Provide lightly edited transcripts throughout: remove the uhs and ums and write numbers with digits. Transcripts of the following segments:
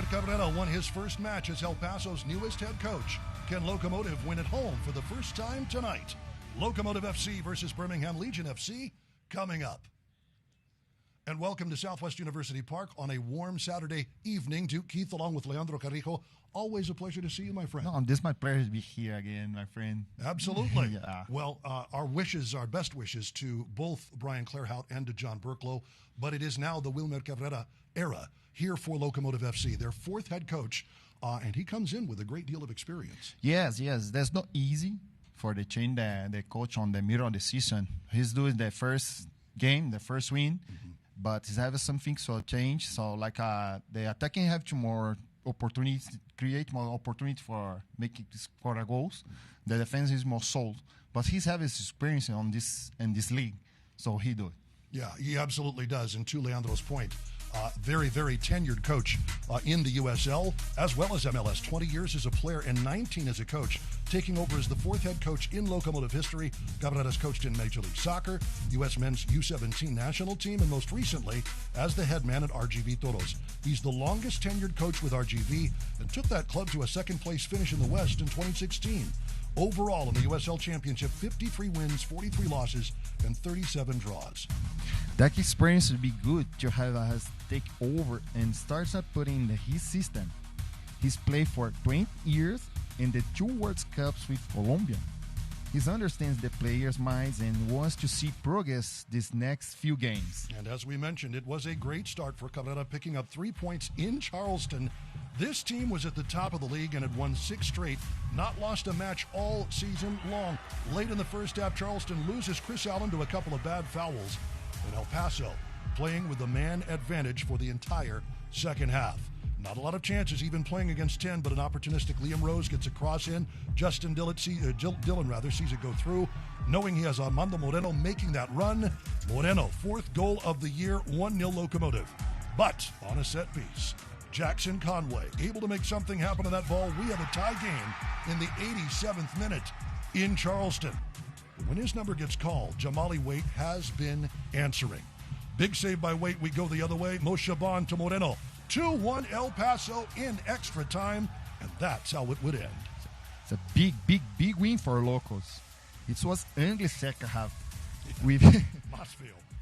Wilmer Cabrera won his first match as El Paso's newest head coach. Can Locomotive win at home for the first time tonight? Locomotive FC versus Birmingham Legion FC coming up. And welcome to Southwest University Park on a warm Saturday evening. Duke Keith along with Leandro Carrijo. Always a pleasure to see you, my friend. No, this is my pleasure to be here again, my friend. Absolutely. Yeah. Well, our best wishes to both Brian Clairhout and to John Burklow, but it is now the Wilmer Cabrera era here for Locomotive FC, their fourth head coach, and he comes in with a great deal of experience. Yes. That's not easy for the change the coach on the middle of the season. He's doing the first game, the first win, but he's having something to change. So, like the attacking have to more opportunities, create more opportunity for making score goals. The defense is more solid, but he's having experience on this in this league, so he do it. Yeah, he absolutely does. And to Leandro's point, very, very tenured coach in the USL as well as MLS. 20 years as a player and 19 as a coach, taking over as the fourth head coach in Locomotive history. Cabrera's coached in Major League Soccer, U.S. Men's U17 national team, and most recently as the head man at RGV Toros. He's the longest tenured coach with RGV and took that club to a second-place finish in the West in 2016. Overall in the USL Championship, 53 wins, 43 losses, and 37 draws. That experience would be good to have us take over and starts up putting his system. He's played for 20 years in the 2 World Cups with Colombia. He understands the players' minds and wants to see progress these next few games. And as we mentioned, it was a great start for Cabrera, picking up 3 points in Charleston. This team was at the top of the league and had won 6 straight, not lost a match all season long. Late in the first half, Charleston loses Chris Allen to a couple of bad fouls. And El Paso playing with the man advantage for the entire second half. Not a lot of chances, even playing against 10, but an opportunistic Liam Rose gets a cross in. Justin Dillon sees it go through, knowing he has Armando Moreno making that run. Moreno, 4th goal of the year, 1-0 Locomotive. But on a set piece, Jackson Conway able to make something happen to that ball. We have a tie game in the 87th minute in Charleston. When his number gets called, Jamali Waite has been answering. Big save by Waite. We go the other way. Moshaban to Moreno. 2-1 El Paso in extra time, and that's how it would end. It's a big win for locals. It was only second half. With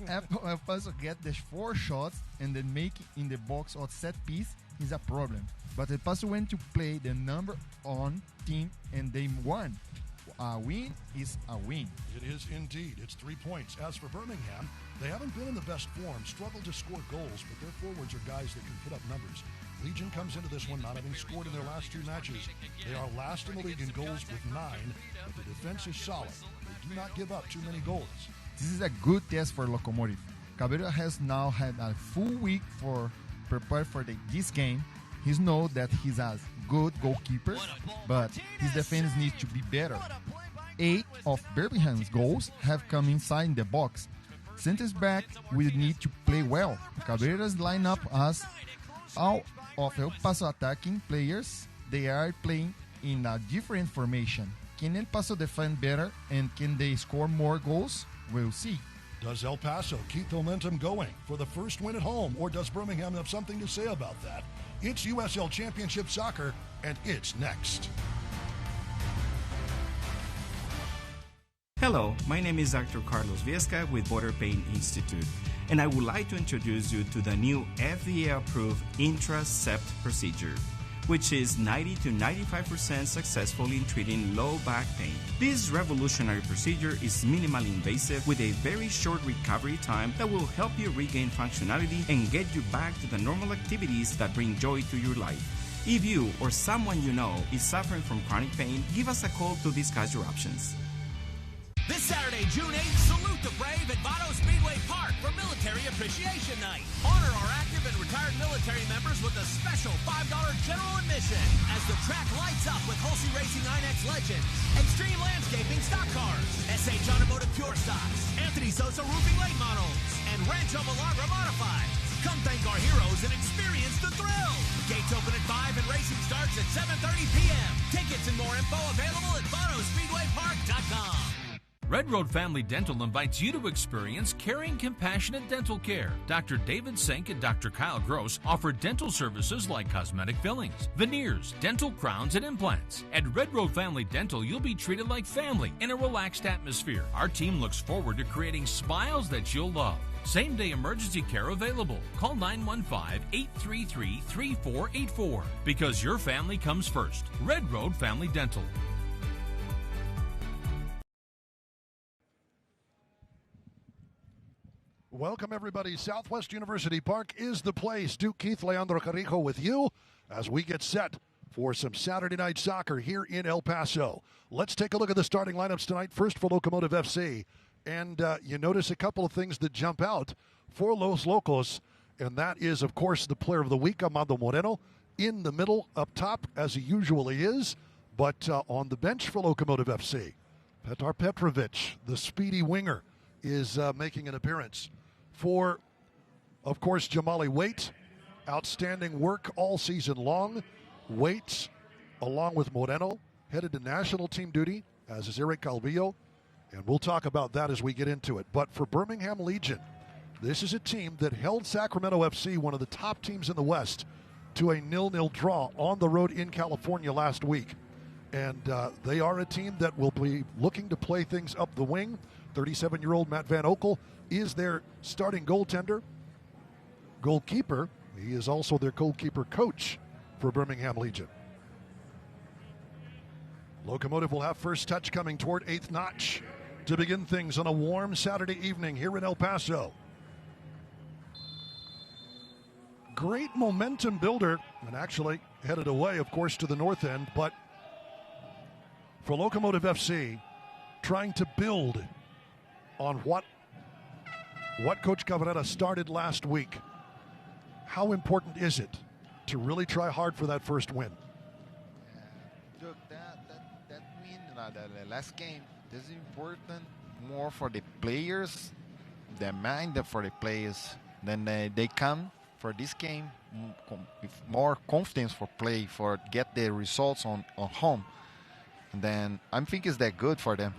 El Paso get the 4 shots and then make it in the box or set piece is a problem. But El Paso went to play the number on team and they won. A win is a win. It is indeed. It's 3 points. As for Birmingham, they haven't been in the best form, struggled to score goals, but their forwards are guys that can put up numbers. Legion comes into this one not having scored in their last 2 matches. They are last in the league in goals with 9, but the defense is solid. They do not give up too many goals. This is a good test for Locomotive. Cabrera has now had a full week for prepare for this game. He knows that he's a good goalkeeper, but his defense needs to be better. 8 of Birmingham's goals have come inside the box. Centers back will need to play well. Cabrera's lineup as all of El Paso attacking players. They are playing in a different formation. Can El Paso defend better and can they score more goals? We'll see. Does El Paso keep momentum going for the first win at home, or does Birmingham have something to say about that? It's USL Championship Soccer, and it's next. Hello, my name is Dr. Carlos Viesca with Border Pain Institute, and I would like to introduce you to the new FDA-approved Intracept procedure, which is 90 to 95% successful in treating low back pain. This revolutionary procedure is minimally invasive with a very short recovery time that will help you regain functionality and get you back to the normal activities that bring joy to your life. If you or someone you know is suffering from chronic pain, give us a call to discuss your options. This Saturday, June 8th, salute the brave at Paso Speedway Park for Military Appreciation Night. Honor our active and retired military members with a special $5 general admission as the track lights up with Hulsey Racing INEX Legends, Extreme Landscaping Stock Cars, SH Automotive Pure Stocks, Anthony Sosa Roofing Late Models, and Rancho Milagro Modifieds. Come thank our heroes and experience the thrill. Gates open at 5 and racing starts at 7:30 p.m. Tickets and more info available at PasoSpeedwayPark.com. Red Road Family Dental invites you to experience caring, compassionate dental care. Dr. David Sink and Dr. Kyle Gross offer dental services like cosmetic fillings, veneers, dental crowns, and implants. At Red Road Family Dental, you'll be treated like family in a relaxed atmosphere. Our team looks forward to creating smiles that you'll love. Same-day emergency care available. Call 915-833-3484 because your family comes first. Red Road Family Dental. Welcome, everybody. Southwest University Park is the place. Duke Keith, Leandro Carrijo with you as we get set for some Saturday night soccer here in El Paso. Let's take a look at the starting lineups tonight. First for Locomotive FC. And you notice a couple of things that jump out for Los Locos, and that is, of course, the player of the week, Amando Moreno, in the middle, up top, as he usually is, but on the bench for Locomotive FC. Petar Petrovic, the speedy winger, is making an appearance. For, of course, Jamali Waite, outstanding work all season long. Waite, along with Moreno, headed to national team duty, as is Eric Calvillo. And we'll talk about that as we get into it. But for Birmingham Legion, this is a team that held Sacramento FC, one of the top teams in the West, to a 0-0 draw on the road in California last week. And they are a team that will be looking to play things up the wing. 37-year-old Matt Van Okel is their starting goalkeeper. He is also their goalkeeper coach for Birmingham Legion. Locomotive will have first touch coming toward eighth notch to begin things on a warm Saturday evening here in El Paso. Great momentum builder, and actually headed away, of course, to the north end, but for Locomotive FC, trying to build on what Coach Cabrera started last week. How important is it to really try hard for that first win? Look, that win, the last game, this is important more for the players, the mind for the players. Then they come for this game with more confidence for play, for get the results on home. And then I think it's that good for them.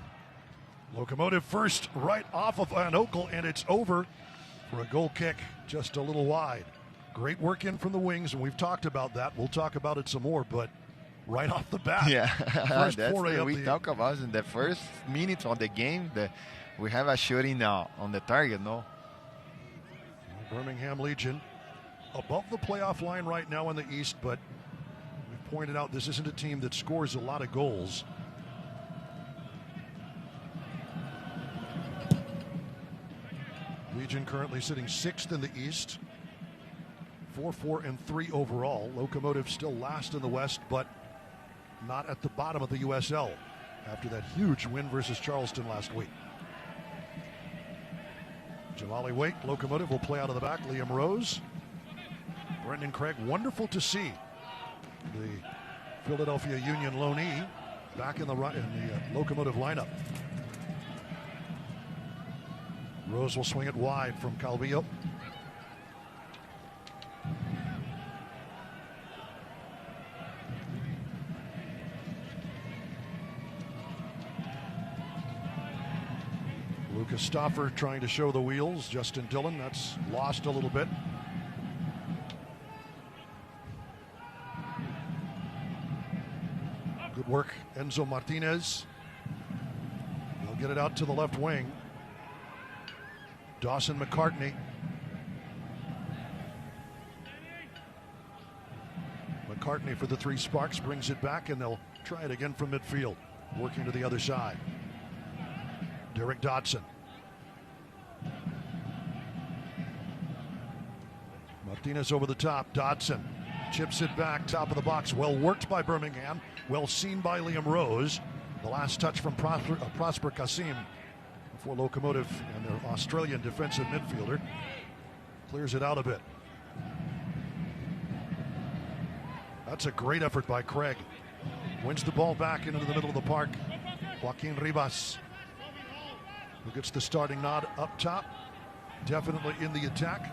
Locomotive first right off of Van Okel, and it's over for a goal kick just a little wide. Great work in from the wings, and we've talked about that. We'll talk about it some more, but right off the bat. Yeah, first foray we talk about in the first minutes of the game that we have a shooting on the target, no? Birmingham Legion above the playoff line right now in the East, but we've pointed out this isn't a team that scores a lot of goals. Legion currently sitting sixth in the East, 4-4-3 overall. Locomotive still last in the West, but not at the bottom of the USL after that huge win versus Charleston last week. Jamali Waite, Locomotive will play out of the back. Liam Rose, Brendan Craig. Wonderful to see the Philadelphia Union loanee back in the Locomotive lineup. Rose will swing it wide from Calvillo. Lucas Stauffer trying to show the wheels. Justin Dillon, that's lost a little bit. Good work, Enzo Martinez. He'll get it out to the left wing. Dawson McCartney. McCartney for the Three Sparks brings it back, and they'll try it again from midfield, working to the other side. Derek Dodson. Martinez over the top. Dodson chips it back, top of the box. Well worked by Birmingham. Well seen by Liam Rose. The last touch from Prosper Kasim for Locomotive, and their Australian defensive midfielder clears it out a bit. That's a great effort by Craig. Wins the ball back into the middle of the park. Joaquin Rivas, who gets the starting nod up top, definitely in the attack.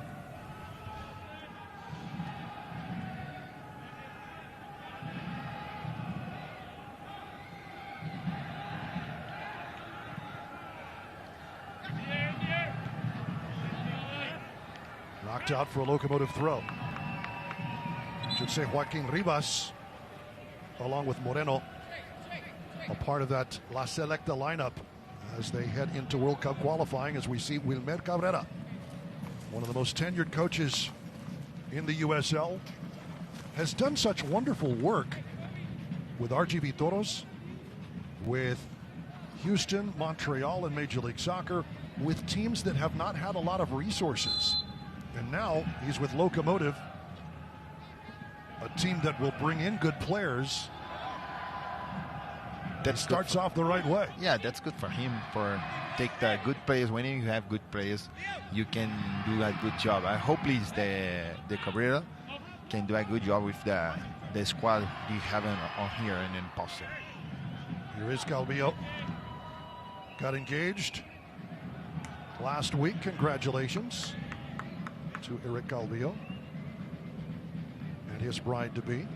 Knocked out for a Locomotive throw. Should say Joaquin Rivas, along with Moreno, a part of that La Selecta lineup as they head into World Cup qualifying, as we see Wilmer Cabrera, one of the most tenured coaches in the USL, has done such wonderful work with RGV Toros, with Houston, Montreal in Major League Soccer, with teams that have not had a lot of resources. And now he's with Locomotive, a team that will bring in good players. That starts off the right way. Yeah, that's good for him. For take the good players. When you have good players, you can do a good job. I hope please the Cabrera can do a good job with the squad we have on here and in Paso. Here is Calvillo. Got engaged last week. Congratulations to Eric Calvillo and his bride-to-be.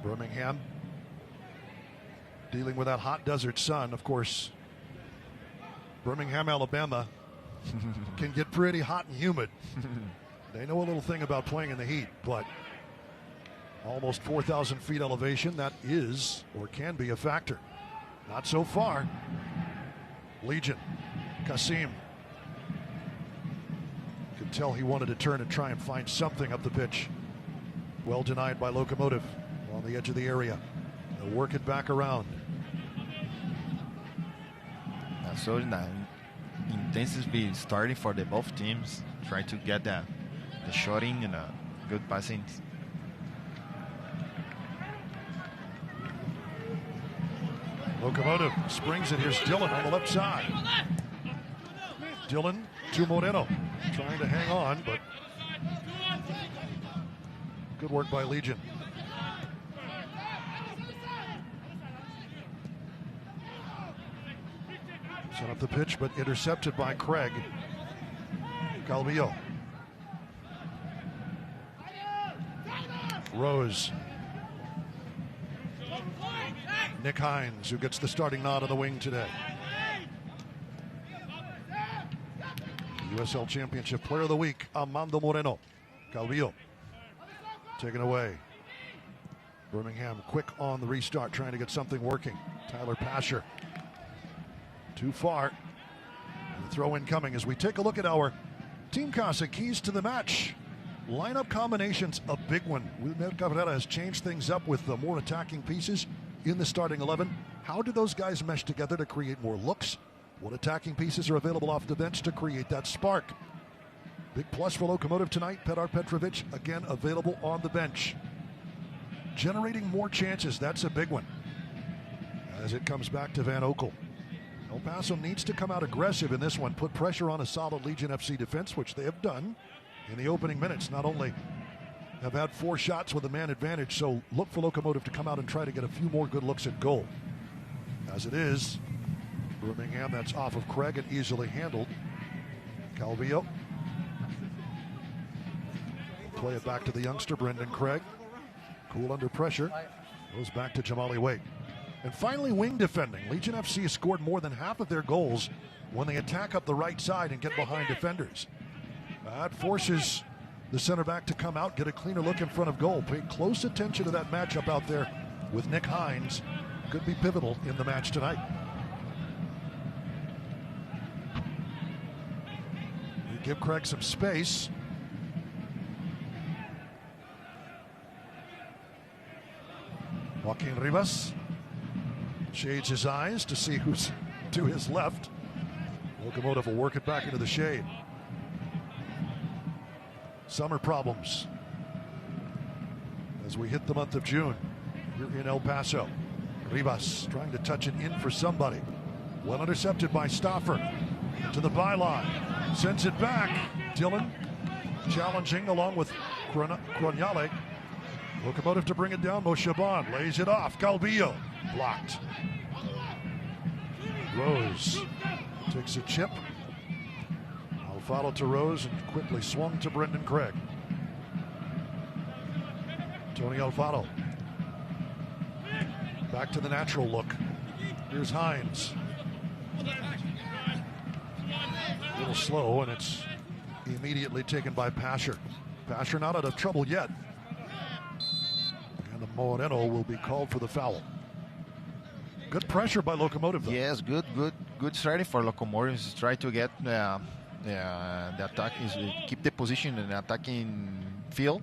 Birmingham dealing with that hot desert sun. Of course, Birmingham, Alabama can get pretty hot and humid. They know a little thing about playing in the heat, but almost 4,000 feet elevation, that is or can be a factor. Not so far. Legion, Kasim. You could tell he wanted to turn and try and find something up the pitch. Well denied by Locomotive on the edge of the area. They'll work it back around. So intensity starting for the both teams. Try to get the shooting and good passing. Locomotive springs it. Here's Dylan on the left side. Dylan to Moreno. Trying to hang on, but good work by Legion. Set up the pitch, but intercepted by Craig. Calvillo. Rose. Nick Hines, who gets the starting nod on the wing today. USL Championship Player of the Week, Armando Moreno. Calvillo. Taken away. Birmingham quick on the restart, trying to get something working. Tyler Pasher. Too far. The throw in coming as we take a look at our Team Casa keys to the match. Lineup combinations, a big one. Wilmer Cabrera has changed things up with the more attacking pieces in the starting 11. How do those guys mesh together to create more looks? What attacking pieces are available off the bench to create that spark? Big plus for Locomotive tonight. Petar Petrovic, again, available on the bench. Generating more chances, that's a big one. As it comes back to Van Oekel. El Paso needs to come out aggressive in this one, put pressure on a solid Legion FC defense, which they have done in the opening minutes. Not only have had 4 shots with a man advantage, so look for Locomotive to come out and try to get a few more good looks at goal. As it is, Birmingham, that's off of Craig and easily handled. Calvillo. Play it back to the youngster, Brendan Craig. Cool under pressure. Goes back to Jamali Wade. And finally, wing defending. Legion FC has scored more than half of their goals when they attack up the right side and get behind defenders. That forces the center back to come out, get a cleaner look in front of goal. Pay close attention to that matchup out there with Nick Hines. Could be pivotal in the match tonight. You give Craig some space. Joaquin Rivas shades his eyes to see who's to his left. Locomotive will work it back into the shade. Summer problems as we hit the month of June here in El Paso. Rivas trying to touch it in for somebody. Well intercepted by Stauffer to the byline. Sends it back. Dylan challenging along with Croniale. Locomotive to bring it down. Moshaban lays it off. Calvillo blocked. Rose takes a chip. Alfaro to Rose and quickly swung to Brendan Craig. Tony Alfaro. Back to the natural look. Here's Hines. A little slow, and it's immediately taken by Pasher. Pasher not out of trouble yet. And the Moreno will be called for the foul. Good pressure by Locomotive, though. Yes, good strategy for Locomotive. Try to get the attack, keep the position in the attacking field.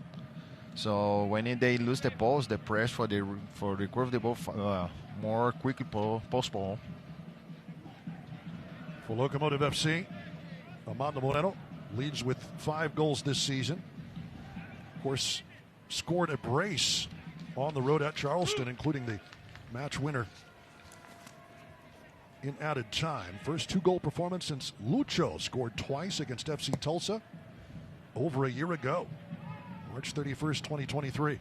So when they lose the balls, the press for recover the ball more quickly possible. For Locomotive FC, Armando Moreno leads with 5 goals this season. Of course, scored a brace on the road at Charleston, including the match winner in added time. First 2-goal performance since Lucho scored twice against FC Tulsa over a year ago, March 31st, 2023.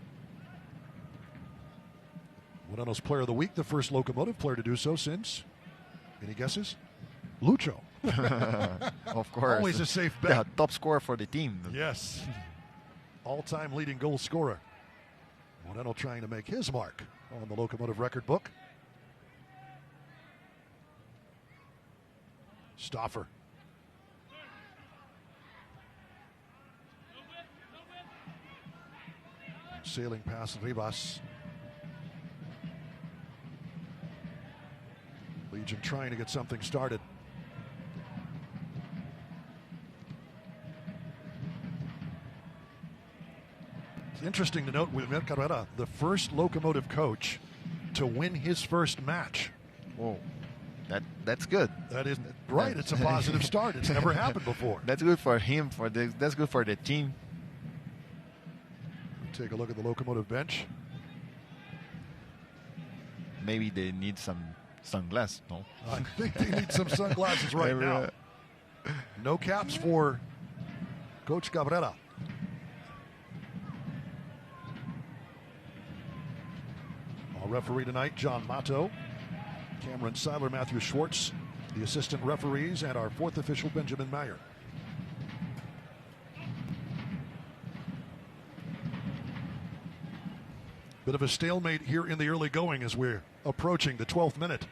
Moreno's Player of the Week, the first Locomotive player to do so since, any guesses? Lucho. Of course. Always a safe bet. Yeah, top scorer for the team. Yes. All-time leading goal scorer. Moreno trying to make his mark on the Locomotive record book. Stauffer. Sailing past Rivas. Legion trying to get something started. It's interesting to note with Carrera, the first Locomotive coach to win his first match. Whoa, that's good. That is right. It's a positive start. It's never happened before. That's good for him. That's good for the team. Take a look at the Locomotive bench. Maybe they need some sunglasses. No, I think they need some sunglasses right now. No caps for Coach Cabrera. Our referee tonight, John Mato, Cameron Seiler, Matthew Schwartz, the assistant referees, and our 4th official, Benjamin Mayer. Bit of a stalemate here in the early going as we're approaching the 12th minute.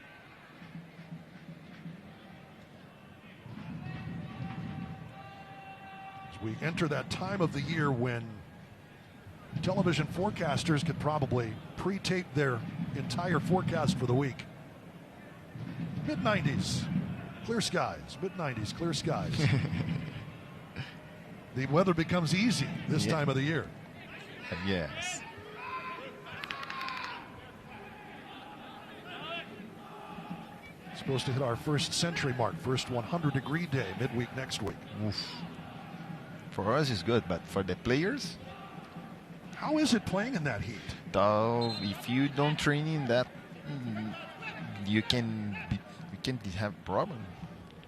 As we enter that time of the year when television forecasters could probably pre-tape their entire forecast for the week. Mid-90s, clear skies. Mid-90s, clear skies. The weather becomes easy this time of the year. Yes. Supposed to hit our first century mark, first 100-degree day midweek next week. Oof. For us, it's good, but for the players, how is it playing in that heat? though, if you don't train in that, you can have problem.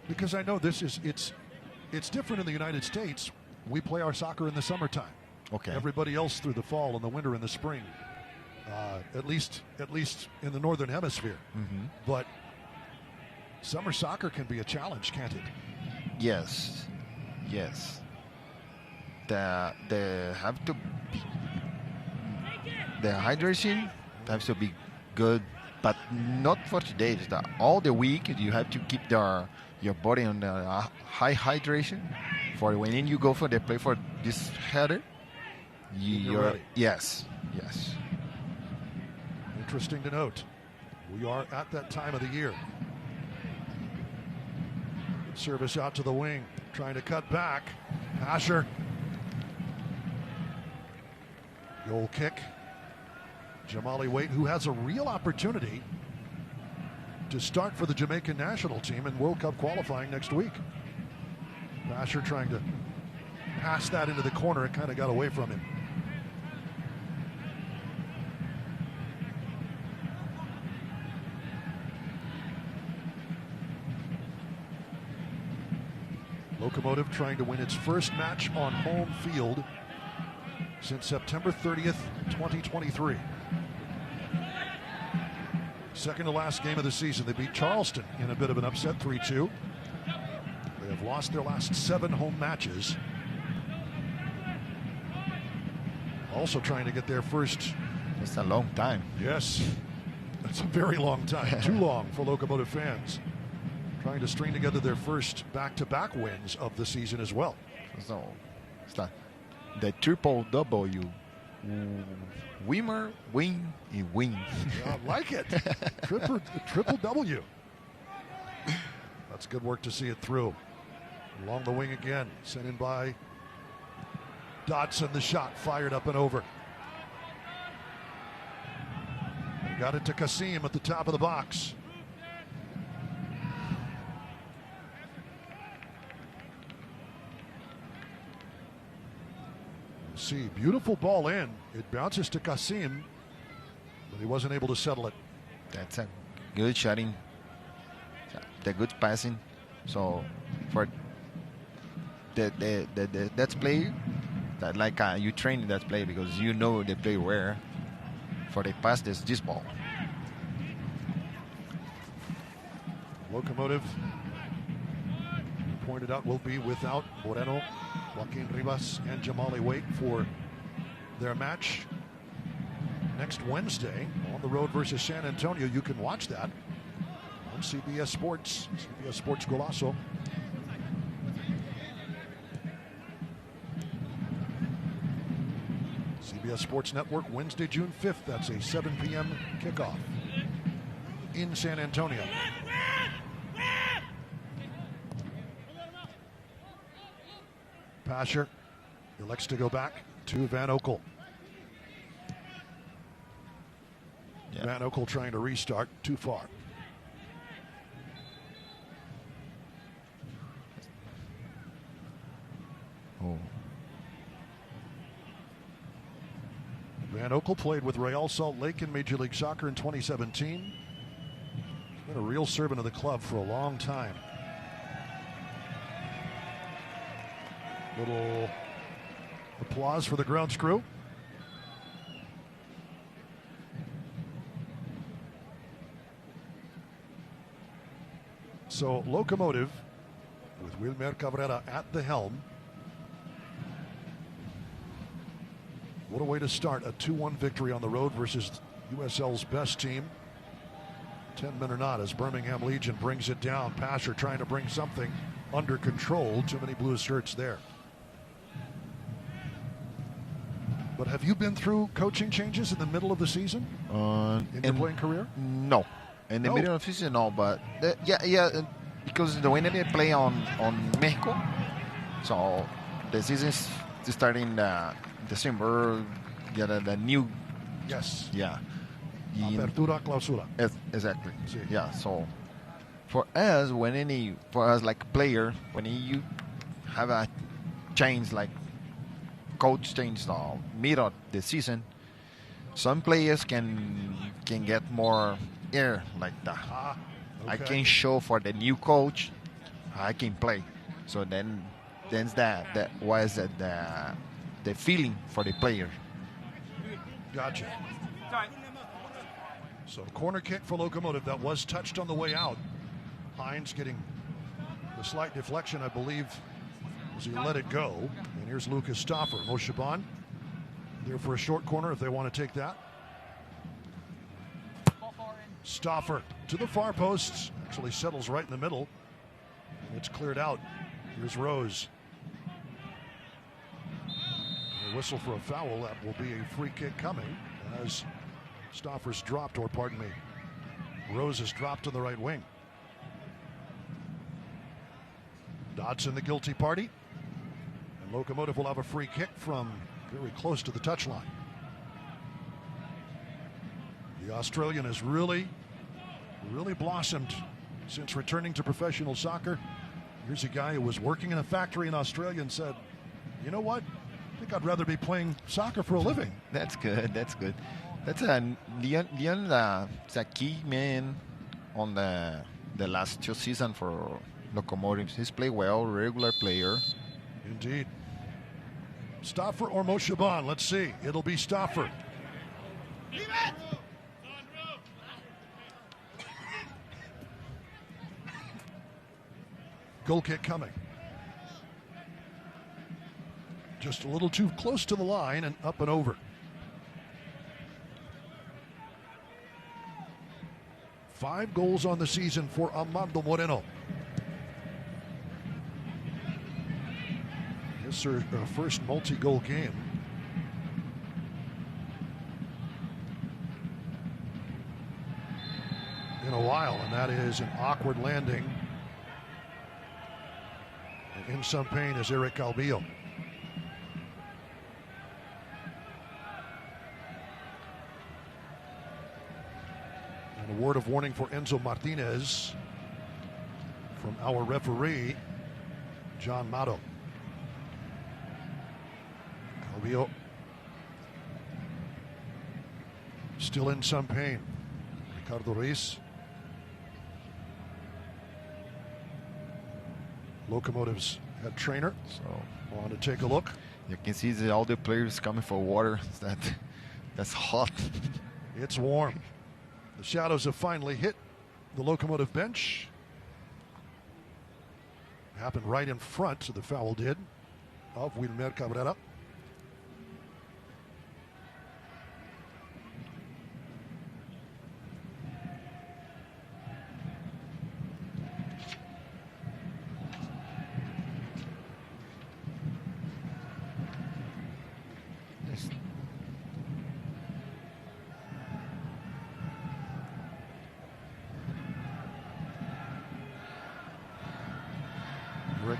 Because I know it's different in the United States. We play our soccer in the summertime. Okay. Everybody else through the fall and the winter and the spring. At least in the northern hemisphere. Mm-hmm. But summer soccer can be a challenge, can't it? Yes. The hydration has to be good, but not for today. It's all the week you have to keep your body on high hydration for when you go for the play for this header. You're ready. Yes. Interesting to note. We are at that time of the year. Good service out to the wing, trying to cut back. Asher. Goal kick. Jamali Waite, who has a real opportunity to start for the Jamaican national team in World Cup qualifying next week. Asher trying to pass that into the corner. It kind of got away from him. Locomotive trying to win its first match on home field since September 30th, 2023. Second to last game of the season. They beat Charleston in a bit of an upset, 3-2. They have They've lost their last 7 home matches. Also trying to get their first. It's a long time. Yes, it's a very long time. Too long for Locomotive fans. Trying to string together their first back-to-back wins of the season as well. So it's like the triple W. Winner, win, and win. I like it. Triple W. That's good work to see it through. Along the wing again. Sent in by Dodson. The shot fired up and over. Got it to Kasim at the top of the box. See, beautiful ball in. It bounces to Kasim, but he wasn't able to settle it. That's a good shotting. The good passing. So for that's play that like you train that play because you know they play where for the pass this ball. Locomotive pointed out will be without Moreno, Joaquin Rivas, and Jamali Waite for their match next Wednesday on the road versus San Antonio. You can watch that on CBS Sports, CBS Sports Golazo. CBS Sports Network, Wednesday, June 5th. That's a 7 p.m. kickoff in San Antonio. Pasher elects to go back to Van Oekel. Yeah. Van Oekel trying to restart, too far. Oh. Van Oekel played with Real Salt Lake in Major League Soccer in 2017. He's been a real servant of the club for a long time. Little applause for the grounds crew. So Locomotive with Wilmer Cabrera at the helm. What a way to start a 2-1 victory on the road versus USL's best team. 10 men or not as Birmingham Legion brings it down. Pasher trying to bring something under control. Too many blue shirts there. But have you been through coaching changes in the middle of the season in your playing career? No. In the middle of the season, no. But because the way they play on Mexico, so the season's starting December. The new. Yes. Yeah. Apertura, clausura. Exactly. Sí. Yeah. So for us, like player, when you have a change like coach change mid of the season, some players can get more air like that. Okay. I can show for the new coach I can play. So then that was the feeling for the player. Gotcha. So corner kick for Locomotive that was touched on the way out. Hines getting the slight deflection, I believe, as he let it go. And here's Lucas Stauffer. Moshaban there for a short corner if they want to take that. Stauffer to the far posts. Actually settles right in the middle. And it's cleared out. Here's Rose. A whistle for a foul. That will be a free kick coming as Stauffer's dropped, or pardon me, Rose has dropped to the right wing. Dodson the guilty party. And Locomotive will have a free kick from very close to the touchline. The Australian has really blossomed since returning to professional soccer. Here's a guy who was working in a factory in Australia and said, you know what? I think I'd rather be playing soccer for a living. That's good. That's good. That's Leon is a key man on the last 2 seasons for Locomotives. He's played well, regular player. Indeed. Stauffer or Moshaban? Let's see. It'll be Stauffer. Goal kick coming. Just a little too close to the line and up and over. Five goals on the season for Armando Moreno. His first multi-goal game. In a while, and that is an awkward landing. And in some pain is Eric Calvillo. An award of warning for Enzo Martinez from our referee, John Mato. Calvillo still in some pain. Ricardo Ruiz. Locomotive's head trainer. So want to take a look. You can see all the players coming for water. That's hot. It's warm. The shadows have finally hit the Locomotive bench. Happened right in front, so the foul did, of Wilmer Cabrera.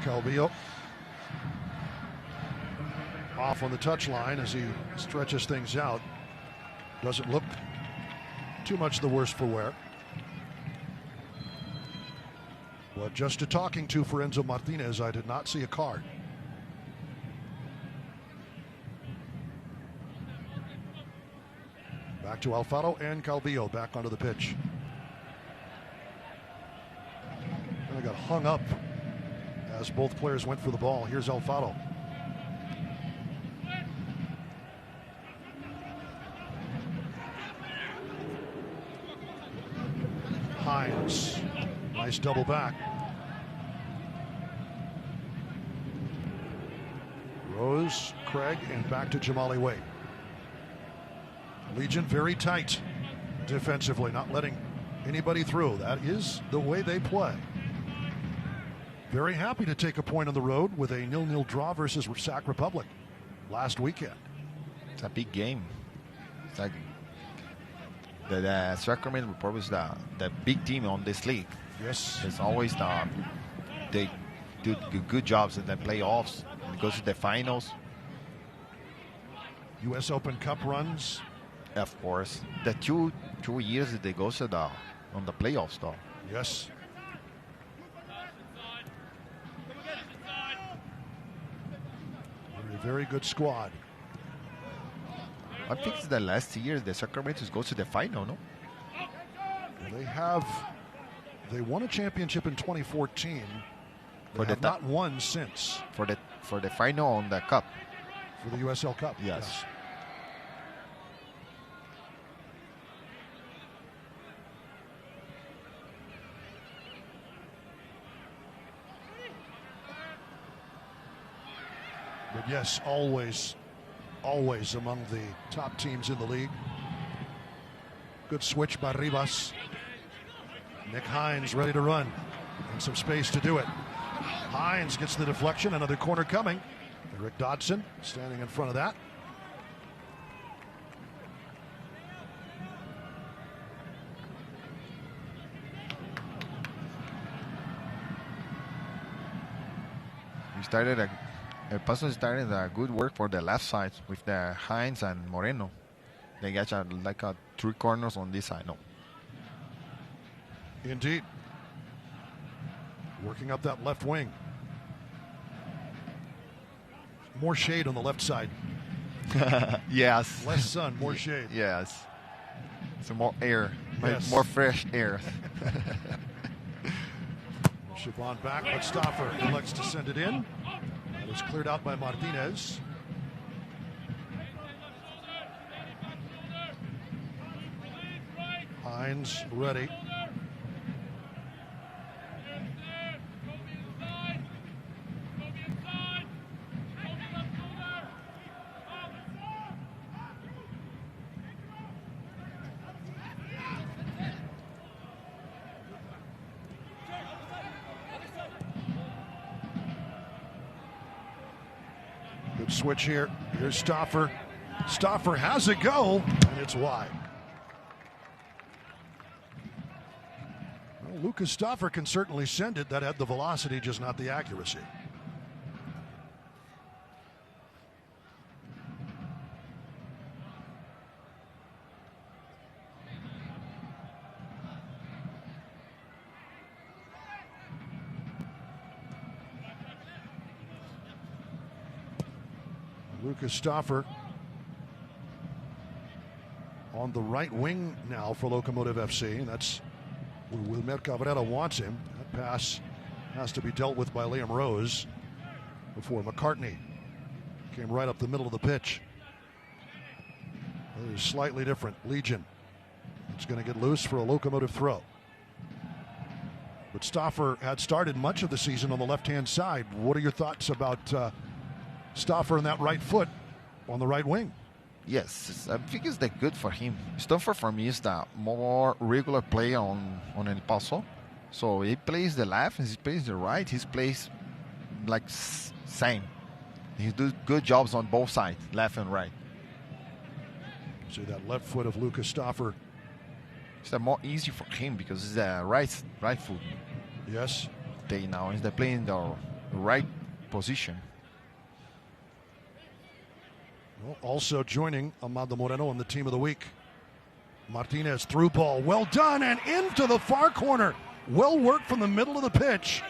Calvillo off on the touchline as he stretches things out. Doesn't look too much the worse for wear. But just a talking to for Enzo Martinez. I did not see a card. Back to Alfaro and Calvillo back onto the pitch. And I got hung up as both players went for the ball. Here's Alfaro. Hines. Nice double back. Rose, Craig, and back to Jamali Wade. Legion very tight defensively, not letting anybody through. That is the way they play. Very happy to take a point on the road with a 0-0 draw versus Sac Republic last weekend. It's a big game. It's like the Sacramento Report was the big team on this league. Yes. It's always they do good jobs in the playoffs. It goes to the finals. U.S. Open Cup runs. Of course. The two years that they go to on the playoffs, though. Yes. Very good squad. I think it's the last year the Sacramento goes to the final, no? They won a championship in 2014. They have not won since. For the final on the cup. For the USL Cup. Yes. But yes, always among the top teams in the league. Good switch by Rivas. Nick Hines ready to run. And some space to do it. Hines gets the deflection. Another corner coming. Eric Dodson standing in front of that. Paso started good work for the left side with the Hines and Moreno. They got like three corners on this side. No. Indeed. Working up that left wing. More shade on the left side. Yes. Less sun, more shade. Yes. So more air. Yes. More fresh air. Siobhan back, but Stoffer elects to send it in. That is cleared out by Martinez. Hines ready. switch here. Here's Stauffer. Stauffer has a go, and it's wide. Well, Lucas Stauffer can certainly send it. That had the velocity, just not the accuracy. Lucas Stauffer on the right wing now for Locomotive FC. And that's where Wilmer Cabrera wants him. That pass has to be dealt with by Liam Rose before McCartney came right up the middle of the pitch. It is slightly different. Legion. It's going to get loose for a Locomotive throw. But Stauffer had started much of the season on the left-hand side. What are your thoughts about Stauffer in that right foot on the right wing? Yes, I think it's that good for him. Stauffer for me is the more regular player on El Paso. So he plays the left, he plays the right, he plays like same. He does good jobs on both sides, left and right. See that left foot of Lucas Stauffer. It's more easy for him because it's a right foot. Yes. They now is playing the right position. Well, also joining Amado Moreno on the team of the week. Martinez through ball. Well done and into the far corner. Well worked from the middle of the pitch.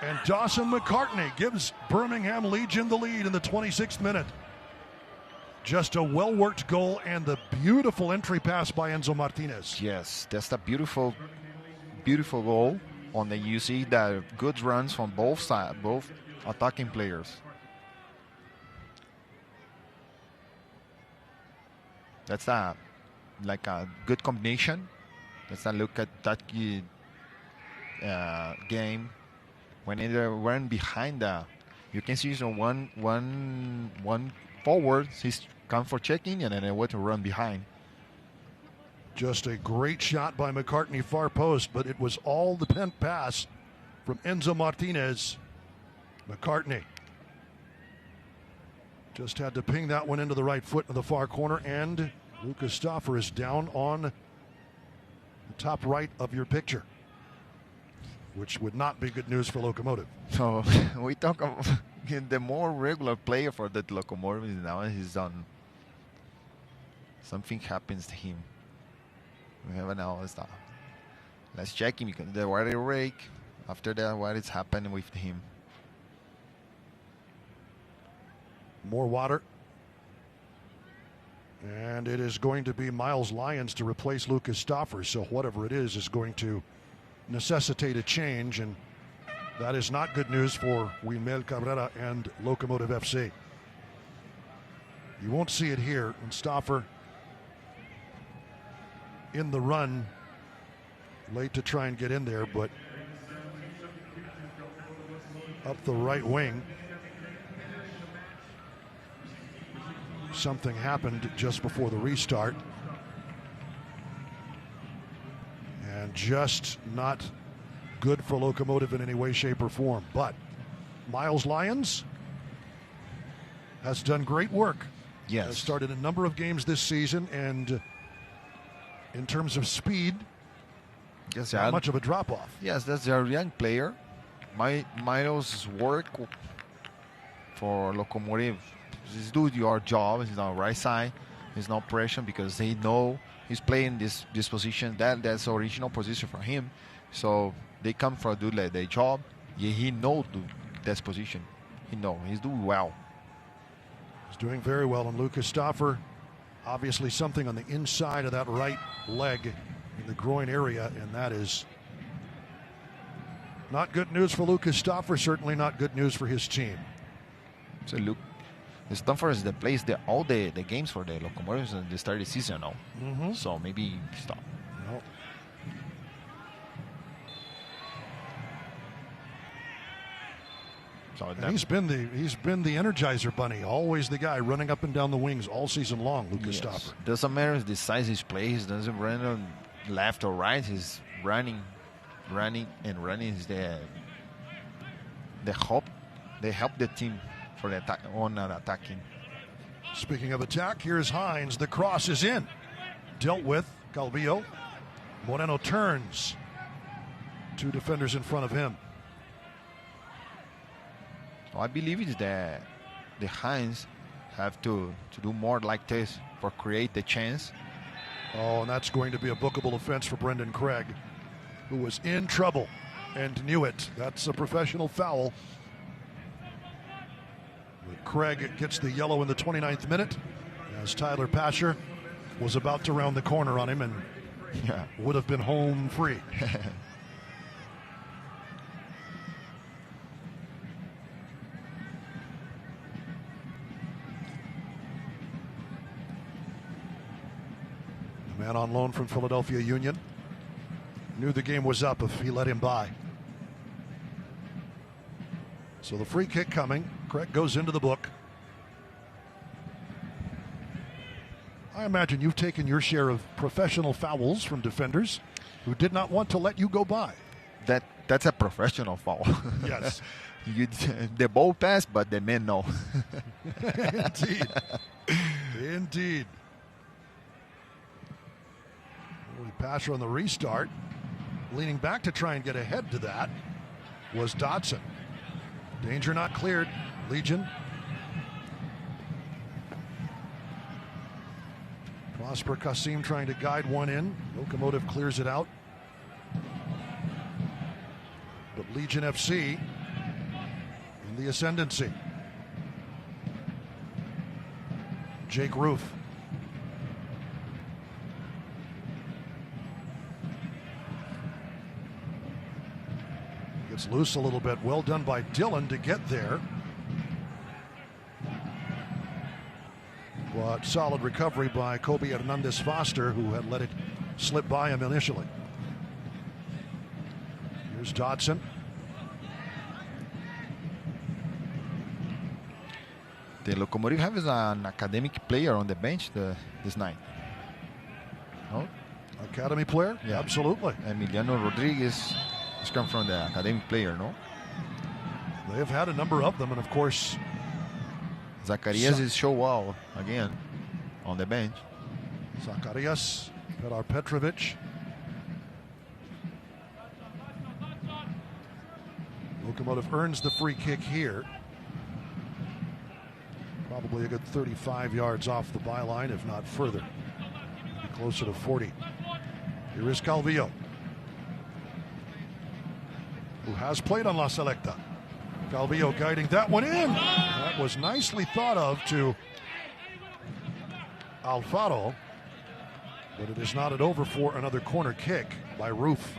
And Dawson McCartney gives Birmingham Legion the lead in the 26th minute. Just a well-worked goal and the beautiful entry pass by Enzo Martinez. Yes, that's a beautiful goal. You see the good runs from both sides, both attacking players. That's a good combination. Let's look at that game. When they run behind you can see one forward. He's come for checking and then they want to run behind. Just a great shot by McCartney far post, but it was all the pent pass from Enzo Martinez. McCartney just had to ping that one into the right foot in the far corner, and Lucas Stauffer is down on the top right of your picture, which would not be good news for Locomotive. So we talk about the more regular player for that Locomotive now. He's done. Something happens to him. We have now. Let's check him because the water rake. After that, what is happening with him? More water. And it is going to be Miles Lyons to replace Lucas Stauffer. So whatever it is going to necessitate a change. And that is not good news for Wilmer Cabrera and Locomotive FC. You won't see it here. And Stauffer in the run. Late to try and get in there, but up the right wing. Something happened just before the restart. And just not good for Locomotive in any way, shape, or form. But Miles Lyons has done great work. Yes. Has started a number of games this season, and in terms of speed, yes, not much of a drop-off. Yes, that's a young player. Miles' work for Locomotive is do your job. He's on the right side. He's no pressure because they know he's playing this position. That's the original position for him. So they come for do their job. Yeah, he knows that position. He's doing well. He's doing very well. And Lucas Stauffer, obviously something on the inside of that right leg in the groin area, and that is not good news for Lucas Stauffer. Certainly not good news for his team. So look. Stauffer is plays all the games for the Locomotives at the start of the season now. Mm-hmm. So maybe stop. No. So and he's been the Energizer Bunny, always the guy running up and down the wings all season long. Lucas Stauffer. Doesn't matter the size he plays. Doesn't run on left or right. He's running is the hope. They help the team for the attack on attacking. Speaking of attack, here's Hines. The cross is in. Dealt with. Calvillo. Moreno turns. 2 defenders in front of him. I believe it's that the Hines have to do more like this for create the chance. Oh, and that's going to be a bookable offense for Brendan Craig, who was in trouble and knew it. That's a professional foul. But Craig gets the yellow in the 29th minute as Tyler Pasher was about to round the corner on him and would have been home free. The man on loan from Philadelphia Union knew the game was up if he let him by. So the free kick coming. Craig goes into the book. I imagine you've taken your share of professional fouls from defenders who did not want to let you go by. That's a professional foul. Yes. The ball passed, but the men know. Indeed. Indeed. Passer on the restart. Leaning back to try and get ahead to that was Dodson. Danger not cleared. Legion. Prosper Kasim trying to guide one in. Locomotive clears it out. But Legion FC in the ascendancy. Jake Roof. Gets loose a little bit. Well done by Dylan to get there. But solid recovery by Kobe Hernandez Foster, who had let it slip by him initially. Here's Dodson. The Locomotive has an academic player on the bench this night. No? Academy player? Yeah. Absolutely. Emiliano Rodriguez has come from the academic player, no? They have had a number of them, and of course, Zacarias is show well again on the bench. Zacarias, Petar Petrovic. Locomotive earns the free kick here. Probably a good 35 yards off the byline, if not further. Maybe closer to 40. Here is Calvillo, who has played on La Selecta. Calvillo guiding that one in. That was nicely thought of to Alfaro, but it is knotted over for another corner kick by Roof.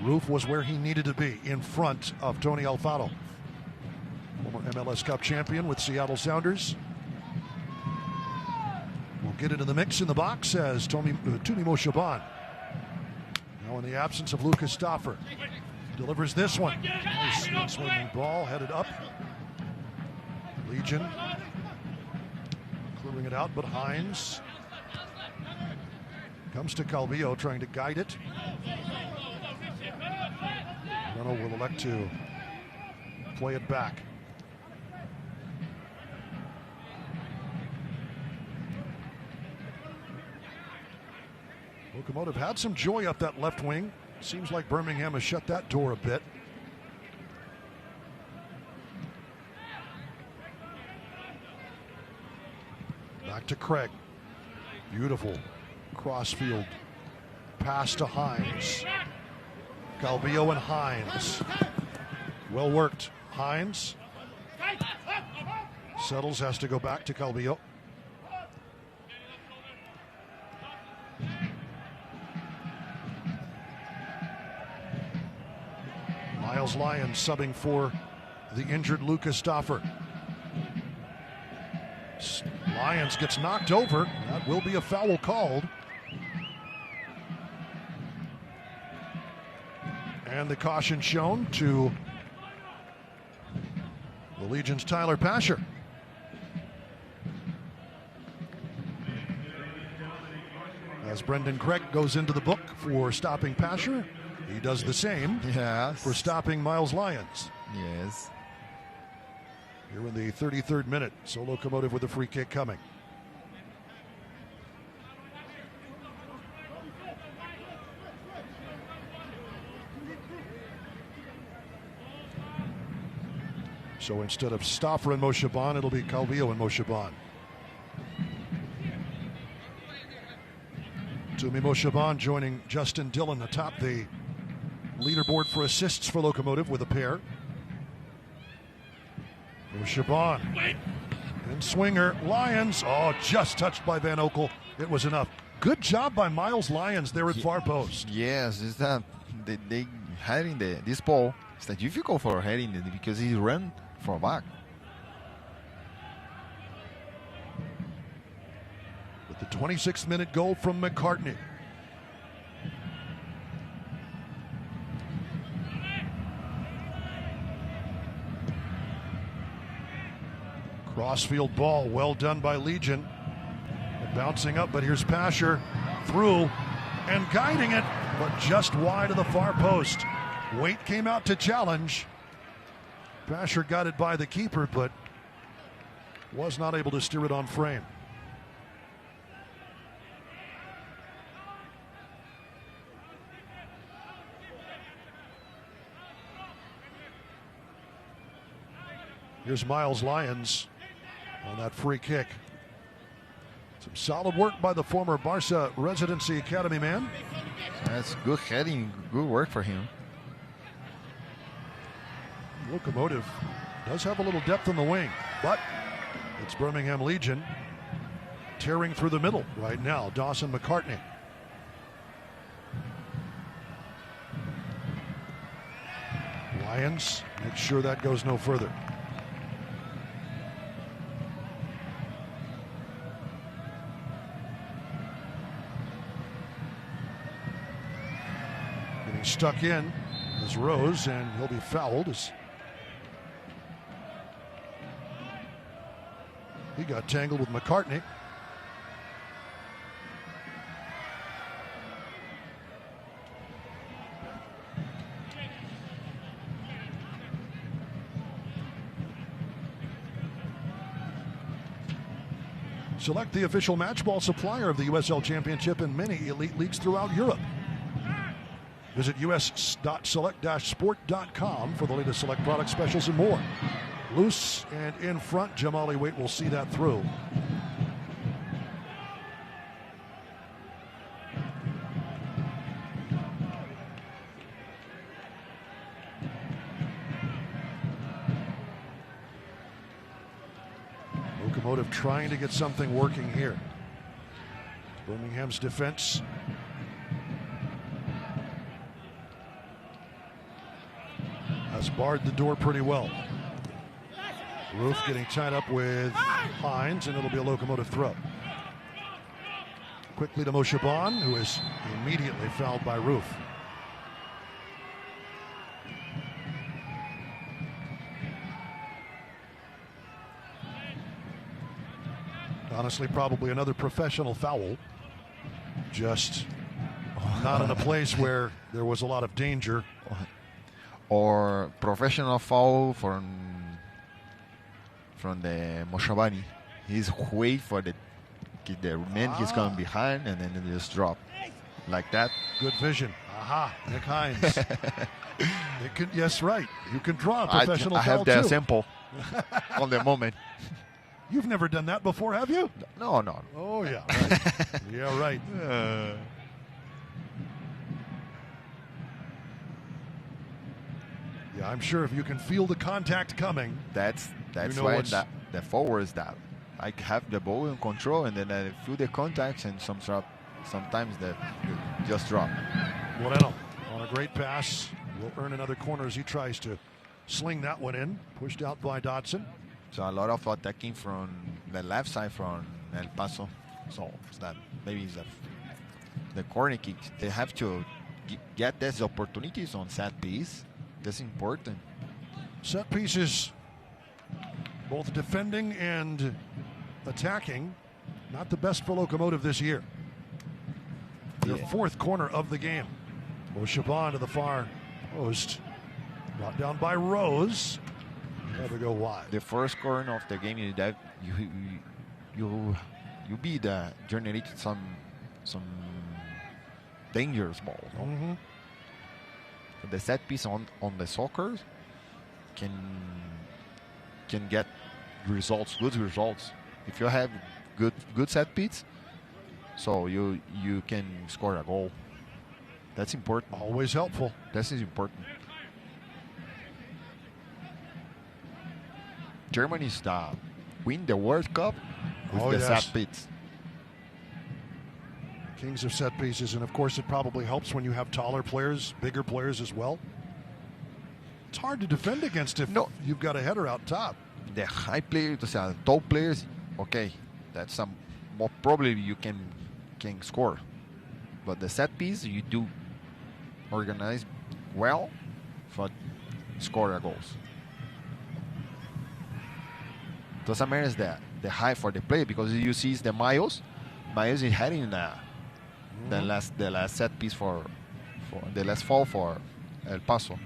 Roof was where he needed to be, in front of Tony Alfaro, former MLS Cup champion with Seattle Sounders. We'll get into the mix in the box as Tunimo Shaban. Now in the absence of Lucas Stauffer. Delivers this one. Nice swinging ball headed up. Legion clearing it out, but Hines comes to Calvillo trying to guide it. Renault will elect to play it back. Locomotive had some joy up that left wing. Seems like Birmingham has shut that door a bit. Back to Craig. Beautiful crossfield pass to Hines. Calvillo and Hines. Well worked. Hines settles, has to go back to Calvillo. Miles Lyons subbing for the injured Lucas Stauffer. Lyons gets knocked over. That will be a foul called. And the caution shown to the Legion's Tyler Pasher. As Brendan Craig goes into the book for stopping Pasher, He does the same for stopping Miles Lyons. Yes. Here in the 33rd minute, so Locomotive with a free kick coming. So instead of Stauffer and Moshaban, it'll be Calvillo and Moshaban. Tumi Moshaban joining Justin Dillon atop the leaderboard for assists for Locomotive with a pair. Moshaban and swinger Lyons. Oh, just touched by Van Oekel. It was enough. Good job by Miles Lyons there at far post. Yes, it's that they heading this ball. It's that difficult for heading it because he ran for back. With the 26th minute goal from McCartney. Crossfield ball, well done by Legion. Bouncing up, but here's Pasher through and guiding it, but just wide of the far post. Waite came out to challenge. Pasher got it by the keeper, but was not able to steer it on frame. Here's Miles Lyons on that free kick. Some solid work by the former Barca Residency Academy man. That's good heading, good work for him. Locomotive does have a little depth in the wing, but it's Birmingham Legion tearing through the middle right now. Dawson McCartney. Lyons makes sure that goes no further. Getting stuck in is Rose, and he'll be fouled as he got tangled with McCartney. Select the official match ball supplier of the USL Championship and many elite leagues throughout Europe. Visit us.select-sport.com for the latest Select product specials and more. Loose and in front, Jamali Waite will see that through. Locomotive trying to get something working here. Birmingham's defense has barred the door pretty well. Roof getting tied up with Hines, and it'll be a Locomotive throw. Quickly to Moshaban, who is immediately fouled by Roof. Honestly, probably another professional foul. Just not in a place where there was a lot of danger. Or professional foul from the Moshabani. He's wait for the man he's coming behind, and then they just drop like that. Good vision. Aha, Nick Hines. Yes, right. You can draw a professional I foul have that too. sample on the moment. You've never done that before, have you? No. Oh, yeah, right. Yeah, right. Yeah, I'm sure if you can feel the contact coming. That's you know why the forwards that I have the ball in control, and then I feel the contacts, and sometimes they just drop. Moreno on a great pass will earn another corner as he tries to sling that one in. Pushed out by Dodson. So a lot of attacking from the left side from El Paso. So it's that maybe it's the corner kicks. They have to get these opportunities on set piece. That's important. Set pieces, both defending and attacking, not the best for Locomotive this year. Their fourth corner of the game. Shaban to the far post. Brought down by Rose. Never go wide. The first corner of the game is that you be the generated some dangerous ball. No? Mm-hmm. The set piece on the soccer can get results, good results. If you have good set piece, so you can score a goal. That's important. Always helpful. This is important. Germany's win the World Cup with the set piece. Kings of set pieces, and of course it probably helps when you have taller players, bigger players as well. It's hard to defend against if you've got a header out top. The high players, the top players, okay, that's some more probably you can score. But the set piece you do organize well for score goals. Doesn't matter the high for the player, because you see the Miles is heading the last set piece for the last fall for El Paso.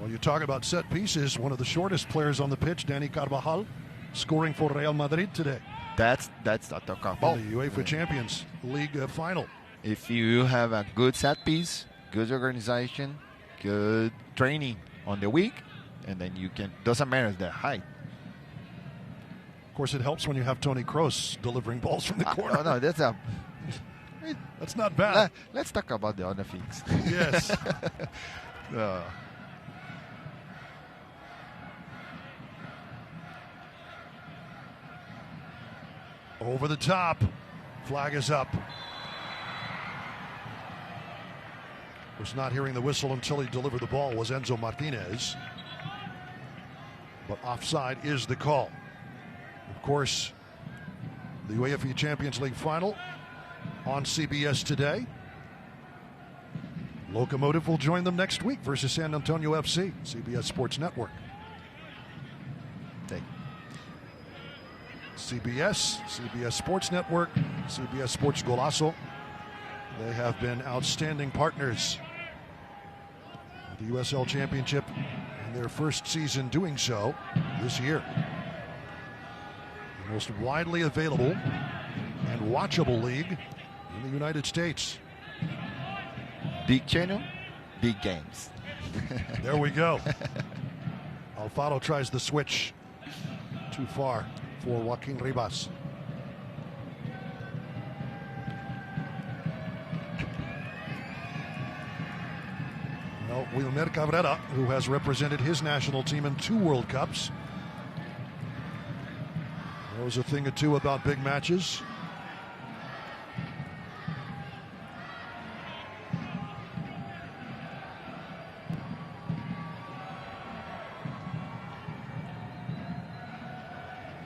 Well, you talk about set pieces. One of the shortest players on the pitch, Dani Carvajal, scoring for Real Madrid today. That's the Carvajal. The UEFA Champions League final. If you have a good set piece, good organization, good training on the week, and then you can, doesn't matter the height. Of course, it helps when you have Toni Kroos delivering balls from the corner. No, that's not bad. Let's talk about the other things. Yes. Over the top. Flag is up. Was not hearing the whistle until he delivered the ball was Enzo Martinez. But offside is the call. Of course, the UEFA Champions League final on CBS today. Locomotive will join them next week versus San Antonio FC, CBS Sports Network. CBS Sports Network, CBS Sports Golazo. They have been outstanding partners with the USL Championship in their first season doing so this year. The most widely available and watchable league in the United States. Big channel, big games. There we go. Alfaro tries the switch. Too far for Joaquin Ribas. Well, Wilmer Cabrera, who has represented his national team in 2 World Cups, knows a thing or two about big matches.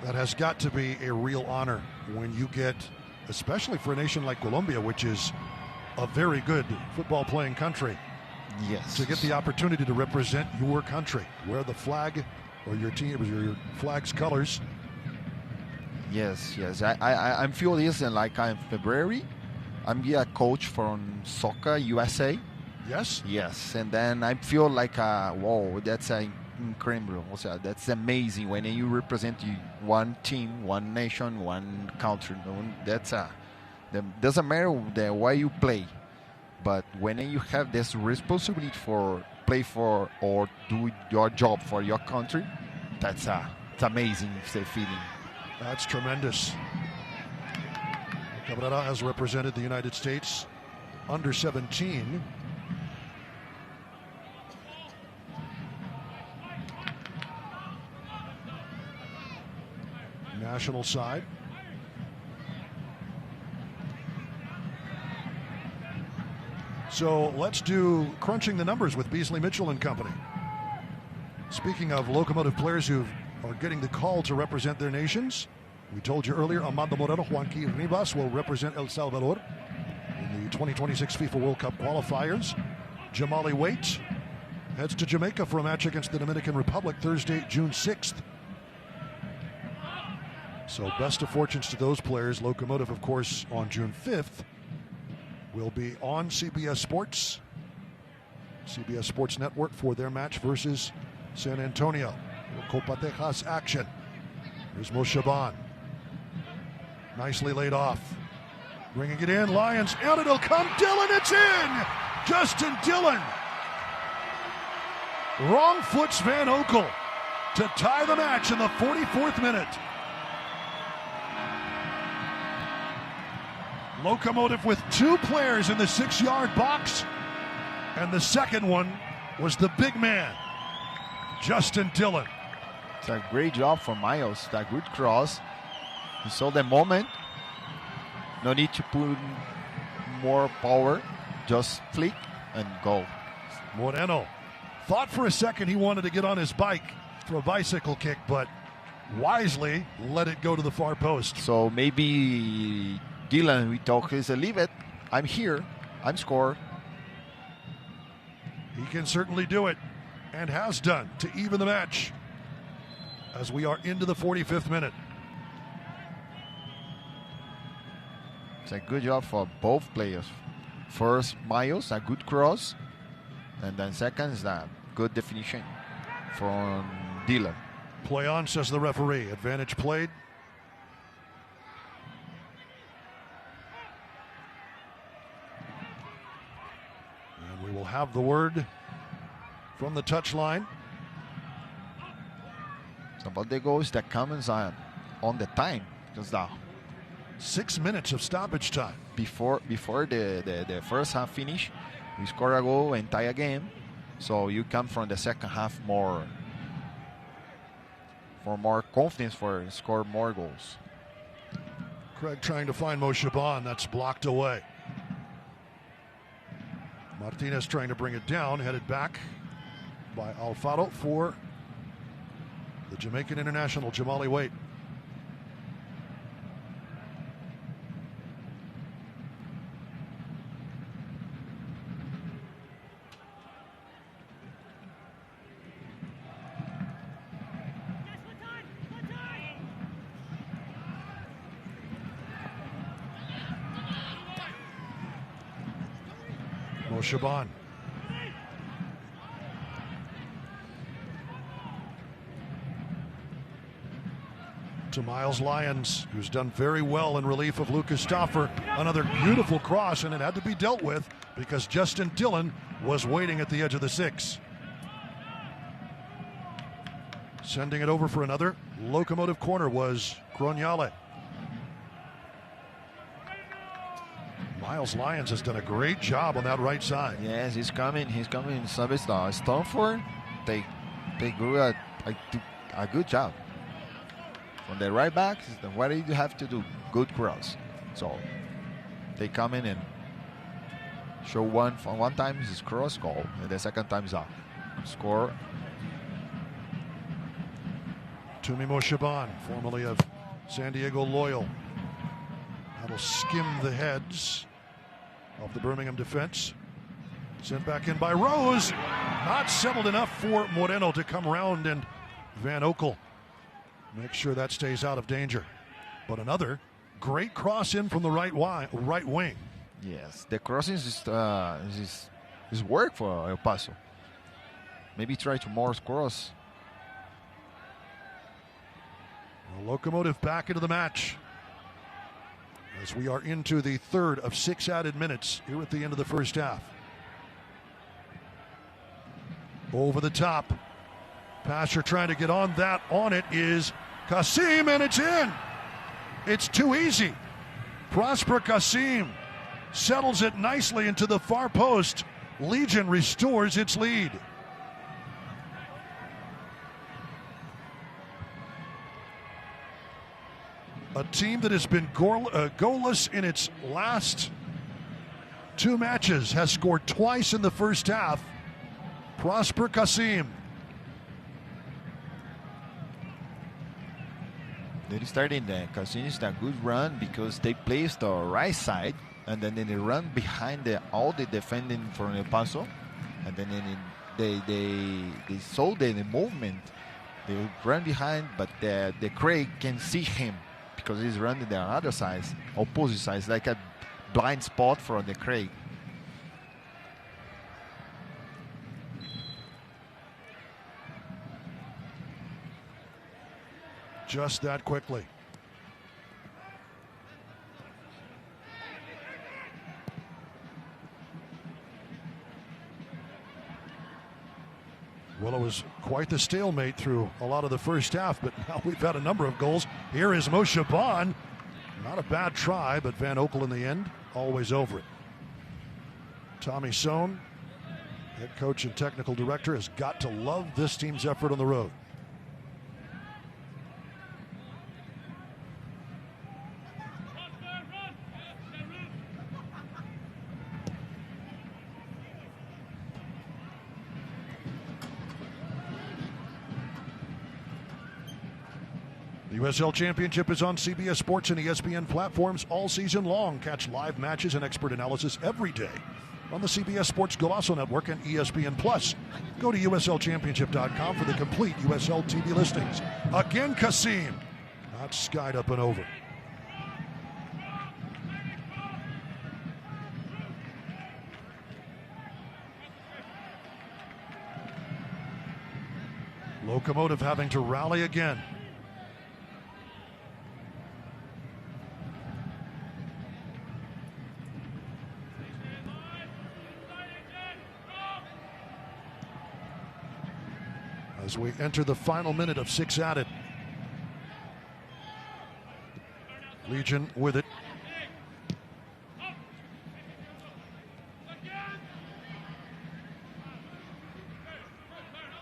That has got to be a real honor when you get, especially for a nation like Colombia, which is a very good football playing country. Yes. To get the opportunity to represent your country, wear the flag or your team or your flag's colors. Yes. I feel this like in February. I'm a coach from Soccer USA. Yes. And then I feel like whoa, that's incredible. That's amazing when you represent one team, one nation, one country. That's doesn't matter the way you play, but when you have this responsibility for play for or do your job for your country, it's amazing feeling. That's tremendous. Cabrera has represented the United States under 17. National side. So let's do crunching the numbers with Beasley Mitchell and company. Speaking of Locomotive players who are getting the call to represent their nations, we told you earlier Amando Moreno, Joaquin Ribas will represent El Salvador in the 2026 FIFA World Cup qualifiers. Jamali Waite heads to Jamaica for a match against the Dominican Republic Thursday, June 6th. So best of fortunes to those players. Locomotive, of course, on June 5th will be on CBS Sports Network for their match versus San Antonio. Copa Tejas action. Here's Moshaban. Nicely laid off. Bringing it in, Lions, and it'll come. Dillon, it's in! Justin Dillon. Wrong foots Van Oekel to tie the match in the 44th minute. Locomotive with 2 players in the 6-yard box, and the second one was the big man, Justin Dillon. It's a great job from Miles. That good cross. He saw the moment. No need to put more power. Just flick and go. Moreno thought for a second he wanted to get on his bike for a bicycle kick, but wisely let it go to the far post. So maybe Dillon, we talk, he said, leave it. I'm here. I'm scored. He can certainly do it, and has done, to even the match as we are into the 45th minute. It's a good job for both players. First, Miles, a good cross. And then second is that good definition from Dillon. Play on, says the referee. Advantage played. And we will have the word from the touchline. So about the goals that comes on the time. Just now. 6 minutes of stoppage time. Before the first half finish, we score a goal and tie a game. So you come from the second half for more confidence for score more goals. Craig trying to find Moshaban. That's blocked away. Martinez trying to bring it down. Headed back by Alfaro for the Jamaican international, Jamali Waite. Shaban. To Miles Lyons, who's done very well in relief of Lucas Stauffer. Another beautiful cross, and it had to be dealt with because Justin Dillon was waiting at the edge of the 6. Sending it over for another Locomotive corner was Croniale. Miles Lyons has done a great job on that right side. Yes, he's coming. He's coming. Stamford, they grew a good job. From the right back, what do you have to do? Good cross. So they come in and show one time is cross goal, and the second time is up. Score. Tumi Moshaban, formerly of San Diego Loyal. That'll skim the heads of the Birmingham defense. Sent back in by Rose. Not settled enough for Moreno to come around, and Van Oekel make sure that stays out of danger. But another great cross in from the right wing. Yes, the crossing is work for El Paso. Maybe try to more cross. Locomotive back into the match as we are into the third of 6 added minutes here at the end of the first half. Over the top. Passer trying to get on that. On it is Kasim, and it's in. It's too easy. Prosper Kasim settles it nicely into the far post. Legion restores its lead. A team that has been goalless in its last 2 matches has scored twice in the first half. Prosper Kasim. They started the Cassinis a good run because they placed the right side, and then they run behind all the defending from El Paso, and then they saw the movement. They run behind, but the Craig can see him because he's running the other side, opposite side, like a blind spot for the Craig. Just that quickly. Well, it was quite the stalemate through a lot of the first half, but now we've had a number of goals. Here is Moshe Bon. Not a bad try, but Van Okel in the end, always over it. Tommy Sohn, head coach and technical director, has got to love this team's effort on the road. The USL Championship is on CBS Sports and ESPN platforms all season long. Catch live matches and expert analysis every day on the CBS Sports Golazo Network and ESPN Plus. Go to USLChampionship.com for the complete USL TV listings. Again, Kasim. Not skied up and over. Locomotive having to rally again. As we enter the final minute of 6 added. Legion with it.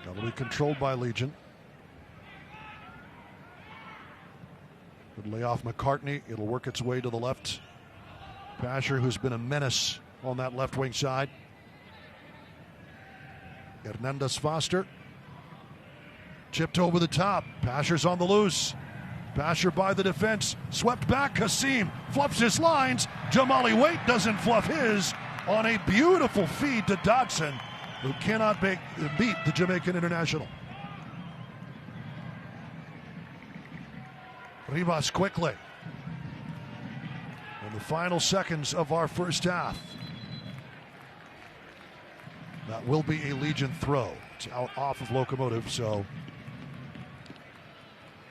Heavily controlled by Legion. Good lay off McCartney. It'll work its way to the left. Pasher, who's been a menace on that left wing side. Hernandez Foster. Chipped over the top. Pasher's on the loose. Pasher by the defense. Swept back. Kasim fluffs his lines. Jamali Waite doesn't fluff his on a beautiful feed to Dodson, who cannot beat the Jamaican international. Rivas quickly. In the final seconds of our first half. That will be a Legion throw. It's out off of Locomotive, so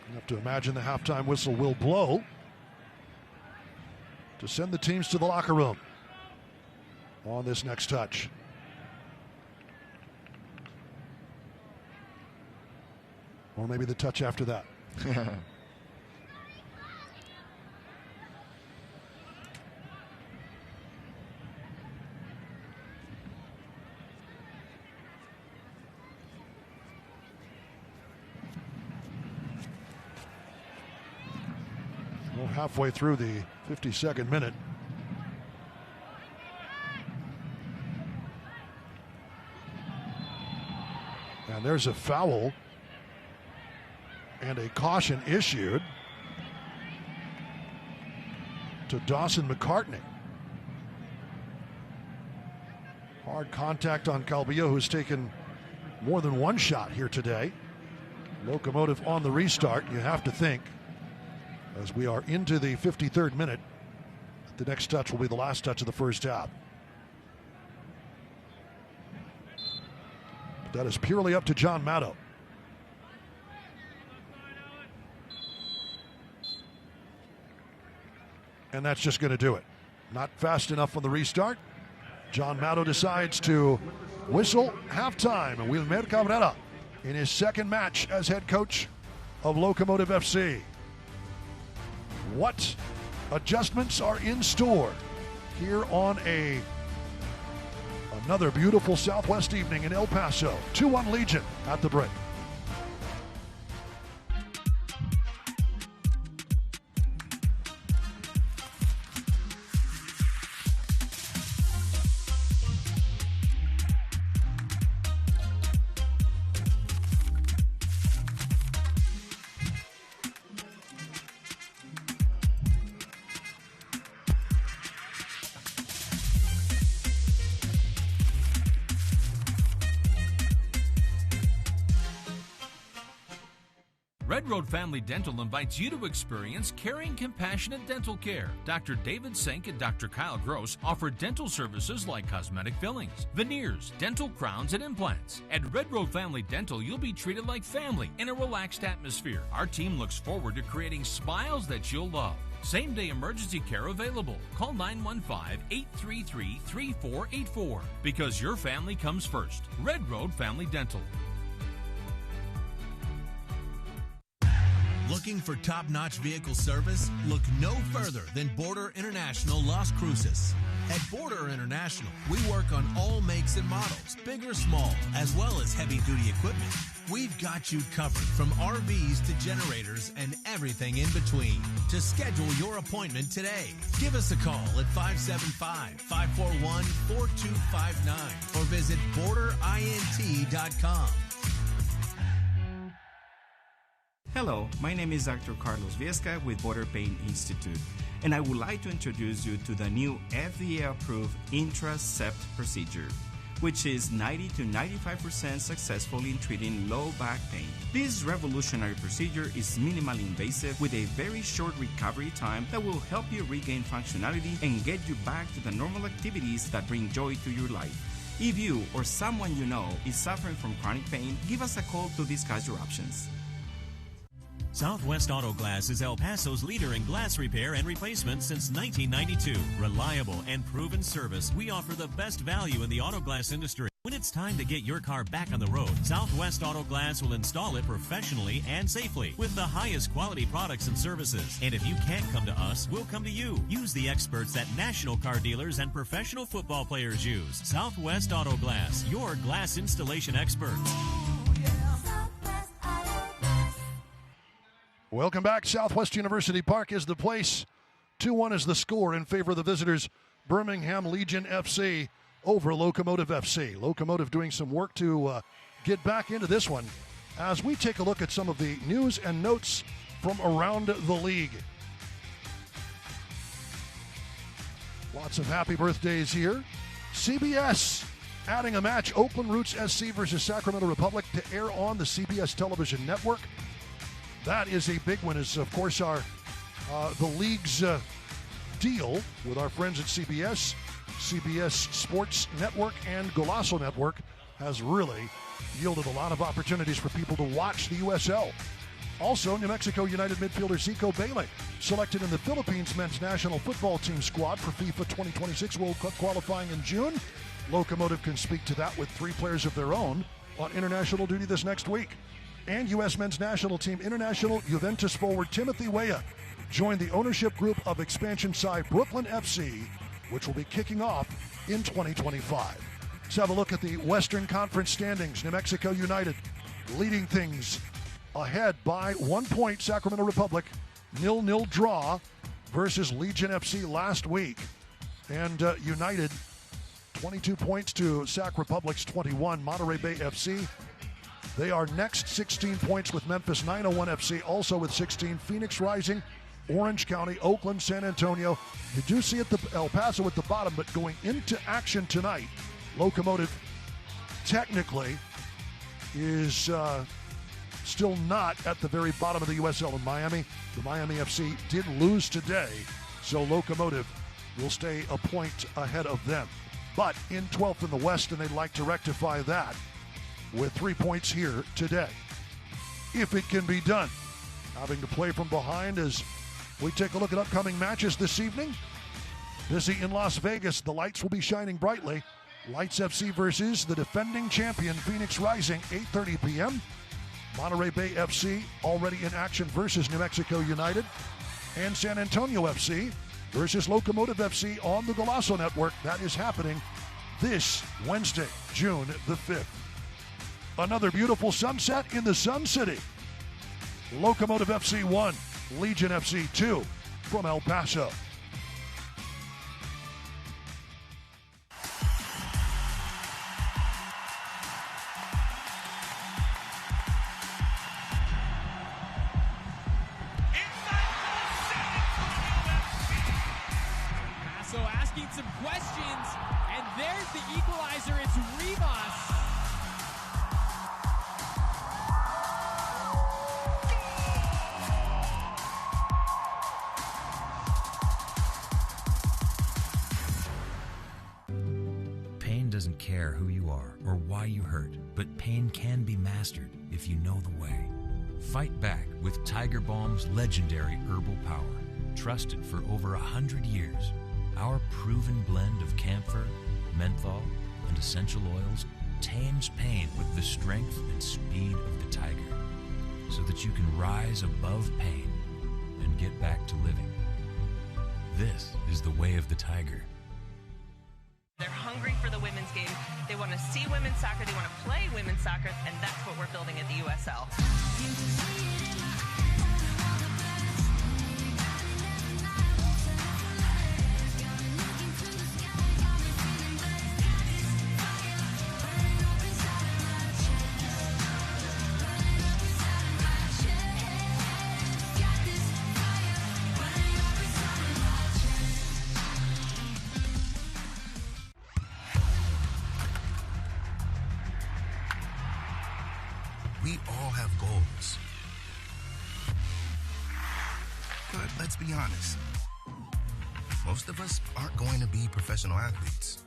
you have to imagine the halftime whistle will blow to send the teams to the locker room on this next touch. Or maybe the touch after that. Halfway through the 52nd minute. And there's a foul and a caution issued to Dawson McCartney. Hard contact on Calvillo, who's taken more than one shot here today. Locomotive on the restart, you have to think. As we are into the 53rd minute, the next touch will be the last touch of the first half. But that is purely up to John Matto. And that's just going to do it. Not fast enough on the restart. John Matto decides to whistle halftime. And Wilmer Cabrera in his second match as head coach of Locomotive FC. What adjustments are in store here on another beautiful Southwest evening in El Paso. 2-1 Legion at the break. Red Road Family Dental invites you to experience caring, compassionate dental care. Dr. David Senk and Dr. Kyle Gross offer dental services like cosmetic fillings, veneers, dental crowns, and implants. At Red Road Family Dental, you'll be treated like family in a relaxed atmosphere. Our team looks forward to creating smiles that you'll love. Same-day emergency care available. Call 915-833-3484 because your family comes first. Red Road Family Dental. Looking for top-notch vehicle service? Look no further than Border International Las Cruces. At Border International, we work on all makes and models, big or small, as well as heavy-duty equipment. We've got you covered from RVs to generators and everything in between. To schedule your appointment today, give us a call at 575-541-4259 or visit borderint.com. Hello, my name is Dr. Carlos Viesca with Border Pain Institute, and I would like to introduce you to the new FDA-approved intra-sept procedure, which is 90 to 95% successful in treating low back pain. This revolutionary procedure is minimally invasive with a very short recovery time that will help you regain functionality and get you back to the normal activities that bring joy to your life. If you or someone you know is suffering from chronic pain, give us a call to discuss your options. Southwest Auto Glass is El Paso's leader in glass repair and replacement since 1992. Reliable and proven service, we offer the best value in the auto glass industry. When it's time to get your car back on the road, Southwest Auto Glass will install it professionally and safely with the highest quality products and services. And if you can't come to us, we'll come to you. Use the experts that national car dealers and professional football players use. Southwest Auto Glass, your glass installation experts. Welcome back. Southwest University Park is the place. 2-1 is the score in favor of the visitors. Birmingham Legion FC over Locomotive FC. Locomotive doing some work to get back into this one as we take a look at some of the news and notes from around the league. Lots of happy birthdays here. CBS adding a match, Oakland Roots SC versus Sacramento Republic, to air on the CBS television network. That is a big one, as of course the league's deal with our friends at CBS, CBS Sports Network and Golazo Network has really yielded a lot of opportunities for people to watch the USL. Also, New Mexico United midfielder Zico Bailey, selected in the Philippines men's national football team squad for FIFA 2026 World Cup qualifying in June. Locomotive can speak to that with 3 players of their own on international duty this next week. And U.S. men's national team international Juventus forward Timothy Weah joined the ownership group of expansion side Brooklyn FC, which will be kicking off in 2025. Let's have a look at the Western Conference standings. New Mexico United leading things ahead by 1 point. Sacramento Republic 0-0 draw versus Legion FC last week. And United 22 points to Sac Republic's 21. Monterey Bay FC, they are next, 16 points with Memphis 901 FC, also with 16. Phoenix Rising, Orange County, Oakland, San Antonio. You do see El Paso at the bottom, but going into action tonight, Locomotive technically is still not at the very bottom of the USL in Miami. The Miami FC did lose today, so Locomotive will stay a point ahead of them. But in 12th in the West, and they'd like to rectify that with 3 points here today, if it can be done. Having to play from behind as we take a look at upcoming matches this evening. Busy in Las Vegas, the lights will be shining brightly. Lights FC versus the defending champion Phoenix Rising, 8:30 p.m. Monterey Bay FC already in action versus New Mexico United. And San Antonio FC versus Locomotive FC on the Golazo Network. That is happening this Wednesday, June the 5th. Another beautiful sunset in the Sun City. Locomotive FC 1, Legion FC 2 from El Paso. Paso asking some questions, and there's the equalizer. It's Rivas. Pain doesn't care who you are or why you hurt, but pain can be mastered if you know the way. Fight back with Tiger Balm's legendary herbal power. Trusted for over 100 years, our proven blend of camphor, menthol, and essential oils tames pain with the strength and speed of the tiger, so that you can rise above pain and get back to living. This is the way of the tiger. They're hungry for the women's game. They want to see women's soccer. They want to play women's soccer, and that's what we're building at the USL. We all have goals. But let's be honest. Most of us aren't going to be professional athletes.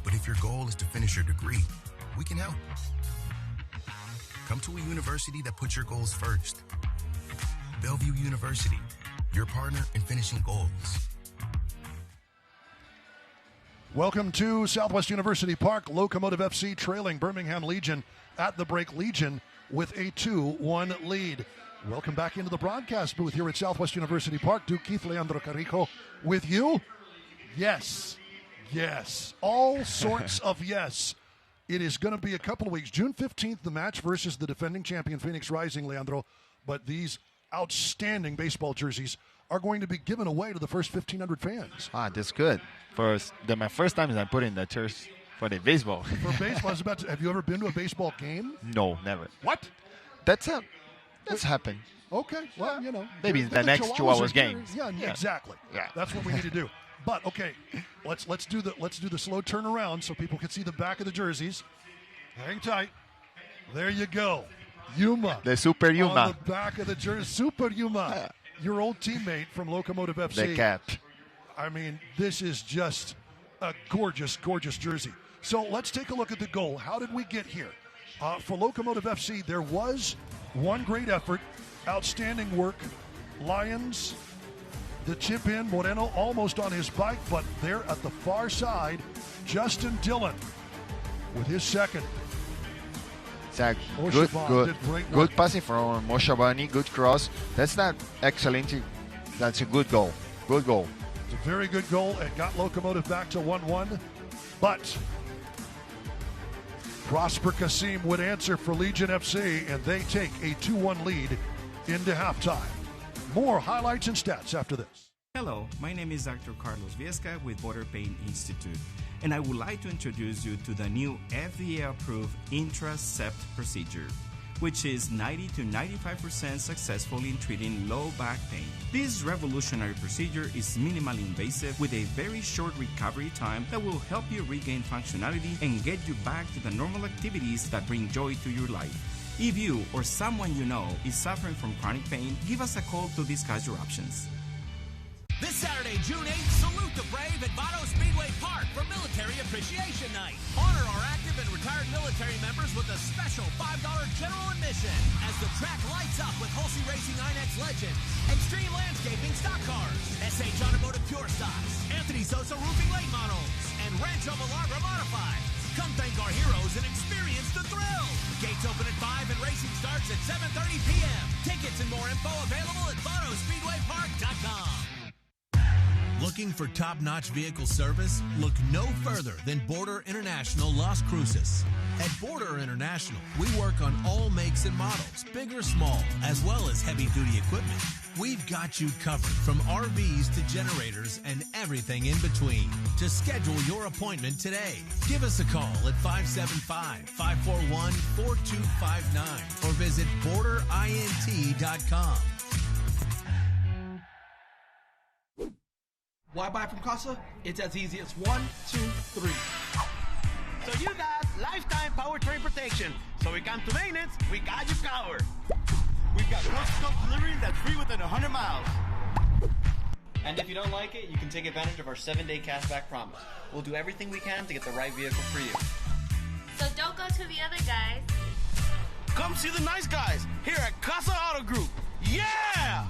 But if your goal is to finish your degree, we can help. Come to a university that puts your goals first. Bellevue University, your partner in finishing goals. Welcome to Southwest University Park. Locomotive FC trailing Birmingham Legion at the break. Legion with a 2-1 lead. Welcome back into the broadcast booth here at Southwest University Park. Duke Keith, Leandro Carrijo with you. Yes. Yes. All sorts of yes. It is going to be a couple of weeks. June 15th, the match versus the defending champion Phoenix Rising, Leandro. But these outstanding baseball jerseys are going to be given away to the first 1,500 fans. That's good. My first time is I put in the church for the baseball. For baseball, I was about to, have you ever been to a baseball game? No, never. What? That's happened. Okay, well, you know. Maybe the next 2 hours game. Yeah, exactly. Yeah. That's what we need to do. But okay, let's do the slow turnaround so people can see the back of the jerseys. Hang tight. There you go. Yuma. The Super Yuma. On the back of the jersey. Super Yuma. Your old teammate from Locomotive FC. The cat. I mean, this is just a gorgeous, gorgeous jersey. So let's take a look at the goal. How did we get here? For Locomotive FC, there was one great effort, outstanding work. Lions, the chip in, Moreno almost on his bike, but there at the far side, Justin Dillon with his second. Good passing from Moshabani, good cross. That's not excellent. That's a good goal. Good goal. It's a very good goal. It got Locomotive back to 1-1. But Prosper Kasim would answer for Legion FC, and they take a 2-1 lead into halftime. More highlights and stats after this. Hello, my name is Dr. Carlos Viesca with Border Pain Institute, and I would like to introduce you to the new FDA-approved intra-sept procedure, which is 90 to 95% successful in treating low back pain. This revolutionary procedure is minimally invasive with a very short recovery time that will help you regain functionality and get you back to the normal activities that bring joy to your life. If you or someone you know is suffering from chronic pain, give us a call to discuss your options. This Saturday, June 8th, salute the brave at Paso Speedway Park for Military Appreciation Night. Honor our active and retired military members with a special $5 general admission as the track lights up with Hulsey Racing INEX Legends, Extreme Landscaping stock cars, SH Automotive Pure Stocks, Anthony Sosa Roofing late models, and Rancho Milagro Modified. Come thank our heroes and experience the thrill. Gates open at 5 and racing starts at 7:30 p.m. Tickets and more info available at PasoSpeedwayPark.com. Looking for top-notch vehicle service? Look no further than Border International Las Cruces. At Border International, we work on all makes and models, big or small, as well as heavy-duty equipment. We've got you covered from RVs to generators and everything in between. To schedule your appointment today, give us a call at 575-541-4259 or visit borderint.com. Why buy from Casa? It's as easy as 1, 2, 3. So you got lifetime powertrain protection. So we come to maintenance, we got you covered. We've got coast-to-coast delivery that's free within 100 miles. And if you don't like it, you can take advantage of our 7-day cashback promise. We'll do everything we can to get the right vehicle for you. So don't go to the other guys. Come see the nice guys here at Casa Auto Group. Yeah!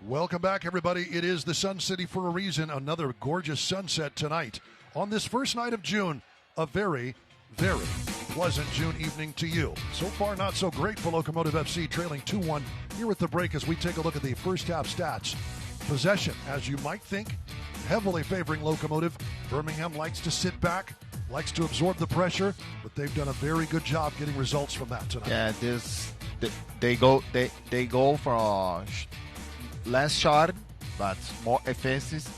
Welcome back, everybody. It is the Sun City for a reason. Another gorgeous sunset tonight on this first night of June. A very, very pleasant June evening to you. So far, not so great for Locomotive FC, trailing 2-1 here at the break as we take a look at the first half stats. Possession, as you might think, heavily favoring Locomotive. Birmingham likes to sit back, likes to absorb the pressure, but they've done a very good job getting results from that tonight. Yeah, they go for less shot, but more emphasis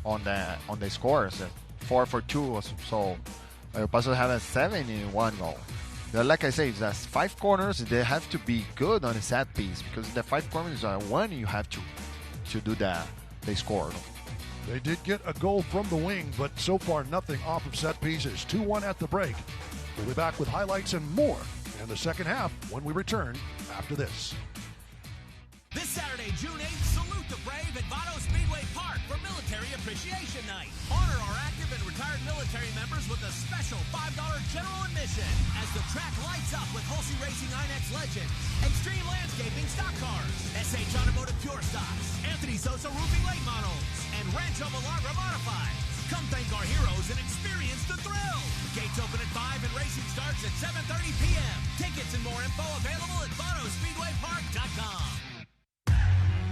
on the scores. 4-for-2, so Paso have a 7-in-1 goal. Like I say, that's 5 corners. They have to be good on a set piece because the 5 corners are one you have to do that. They scored. They did get a goal from the wing, but so far nothing off of set pieces. 2-1 at the break. We'll be back with highlights and more in the second half when we return after this. This Saturday, June 8th, salute the brave at Paso Speedway Park for Military Appreciation Night. Honor our active and retired military members with a special $5 general admission as the track lights up with Hulsey Racing INEX Legends, Extreme Landscaping stock cars, SH Automotive Pure Stocks, Anthony Sosa Roofing late models, and Rancho Milagro Modifieds. Come thank our heroes and experience the thrill. Gates open at 5 and racing starts at 7:30 p.m. Tickets and more info available at PasoSpeedwayPark.com.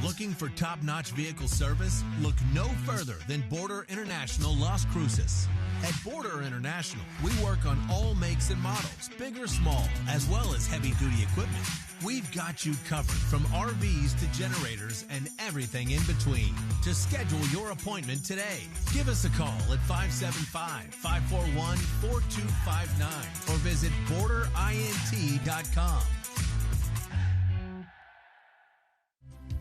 Looking for top-notch vehicle service? Look no further than Border International Las Cruces. At Border International, we work on all makes and models, big or small, as well as heavy-duty equipment. We've got you covered from RVs to generators and everything in between. To schedule your appointment today, give us a call at 575-541-4259 or visit borderint.com.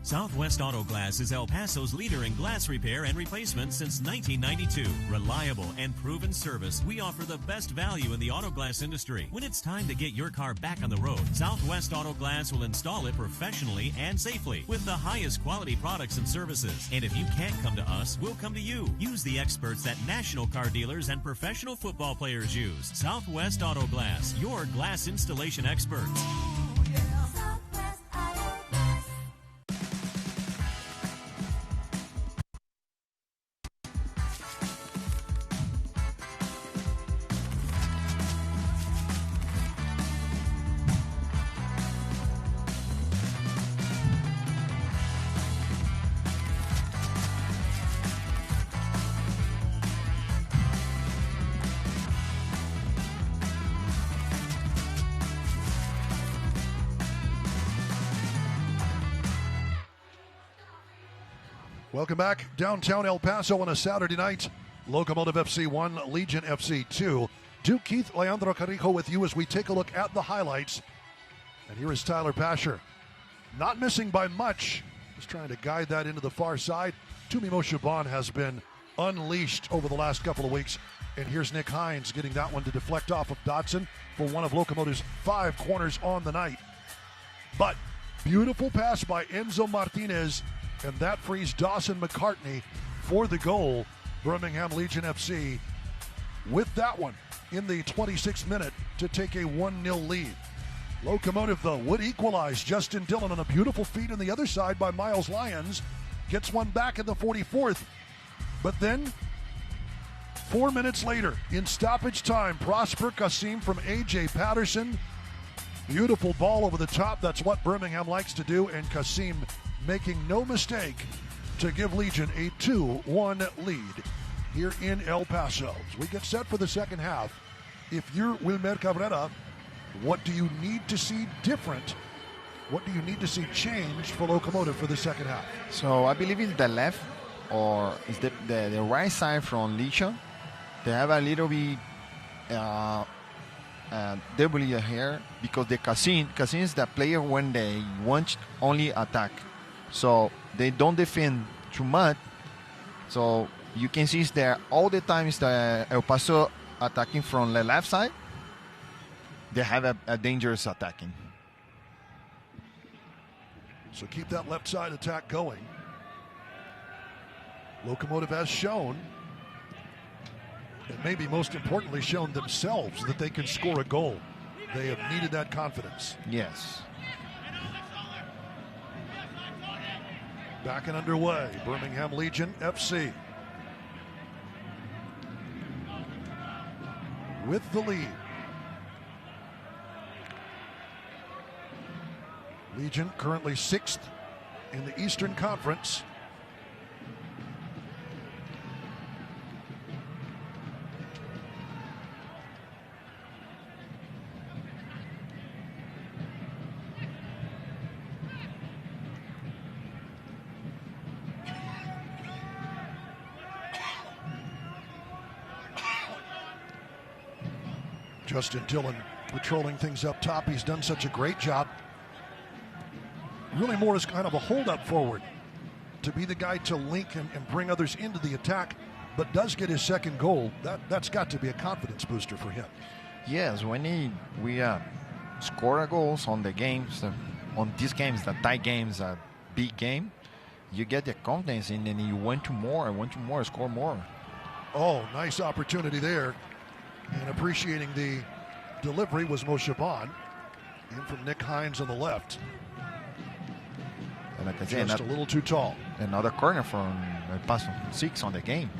Southwest Auto Glass is El Paso's leader in glass repair and replacement since 1992. Reliable and proven service, we offer the best value in the auto glass industry. When it's time to get your car back on the road, Southwest Auto Glass will install it professionally and safely with the highest quality products and services. And if you can't come to us, we'll come to you. Use the experts that national car dealers and professional football players use. Southwest Auto Glass, your glass installation experts. Welcome back downtown El Paso on a Saturday night. Locomotive FC 1, Legion FC 2. Duke Keith, Leandro Carrijo with you as we take a look at the highlights. And here is Tyler Pasher. Not missing by much. Just trying to guide that into the far side. Tumimo Shaban has been unleashed over the last couple of weeks. And here's Nick Hines getting that one to deflect off of Dotson for one of Locomotive's 5 corners on the night. But beautiful pass by Enzo Martinez. And that frees Dawson McCartney for the goal. Birmingham Legion FC with that one in the 26th minute to take a 1-0 lead. Locomotive, though, would equalize. Justin Dillon on a beautiful feed on the other side by Miles Lyons. Gets one back in the 44th. But then, 4 minutes later, in stoppage time, Prosper Kasim from A.J. Patterson. Beautiful ball over the top. That's what Birmingham likes to do. And Kasim making no mistake to give Legion a 2-1 lead here in El Paso. As we get set for the second half, if you're Wilmer Cabrera, what do you need to see different? What do you need to see changed for Locomotive for the second half? So I believe it's the left or is the right side from Legion. They have a little bit W here because the Casin is the player when they want only attack. So they don't defend too much. So you can see it's there all the time is the El Paso attacking from the left side. They have a dangerous attacking. So keep that left side attack going. Locomotive has shown, and maybe most importantly shown themselves, that they can score a goal. They have needed that confidence. Yes. Back and underway, Birmingham Legion FC with the lead. Legion currently 6th in the Eastern Conference. Justin Dillon patrolling things up top. He's done such a great job. Really more as kind of a hold-up forward, to be the guy to link and bring others into the attack, but does get his second goal. That's got to be a confidence booster for him. Yes, when we score goals on the games, on these games, the tie games, a big game, you get the confidence and then you want to more, score more. Oh, nice opportunity there. And appreciating the delivery was Moshaban. In from Nick Hines on the left. And like I said, just a little too tall. Another corner from Paso, 6 on the game.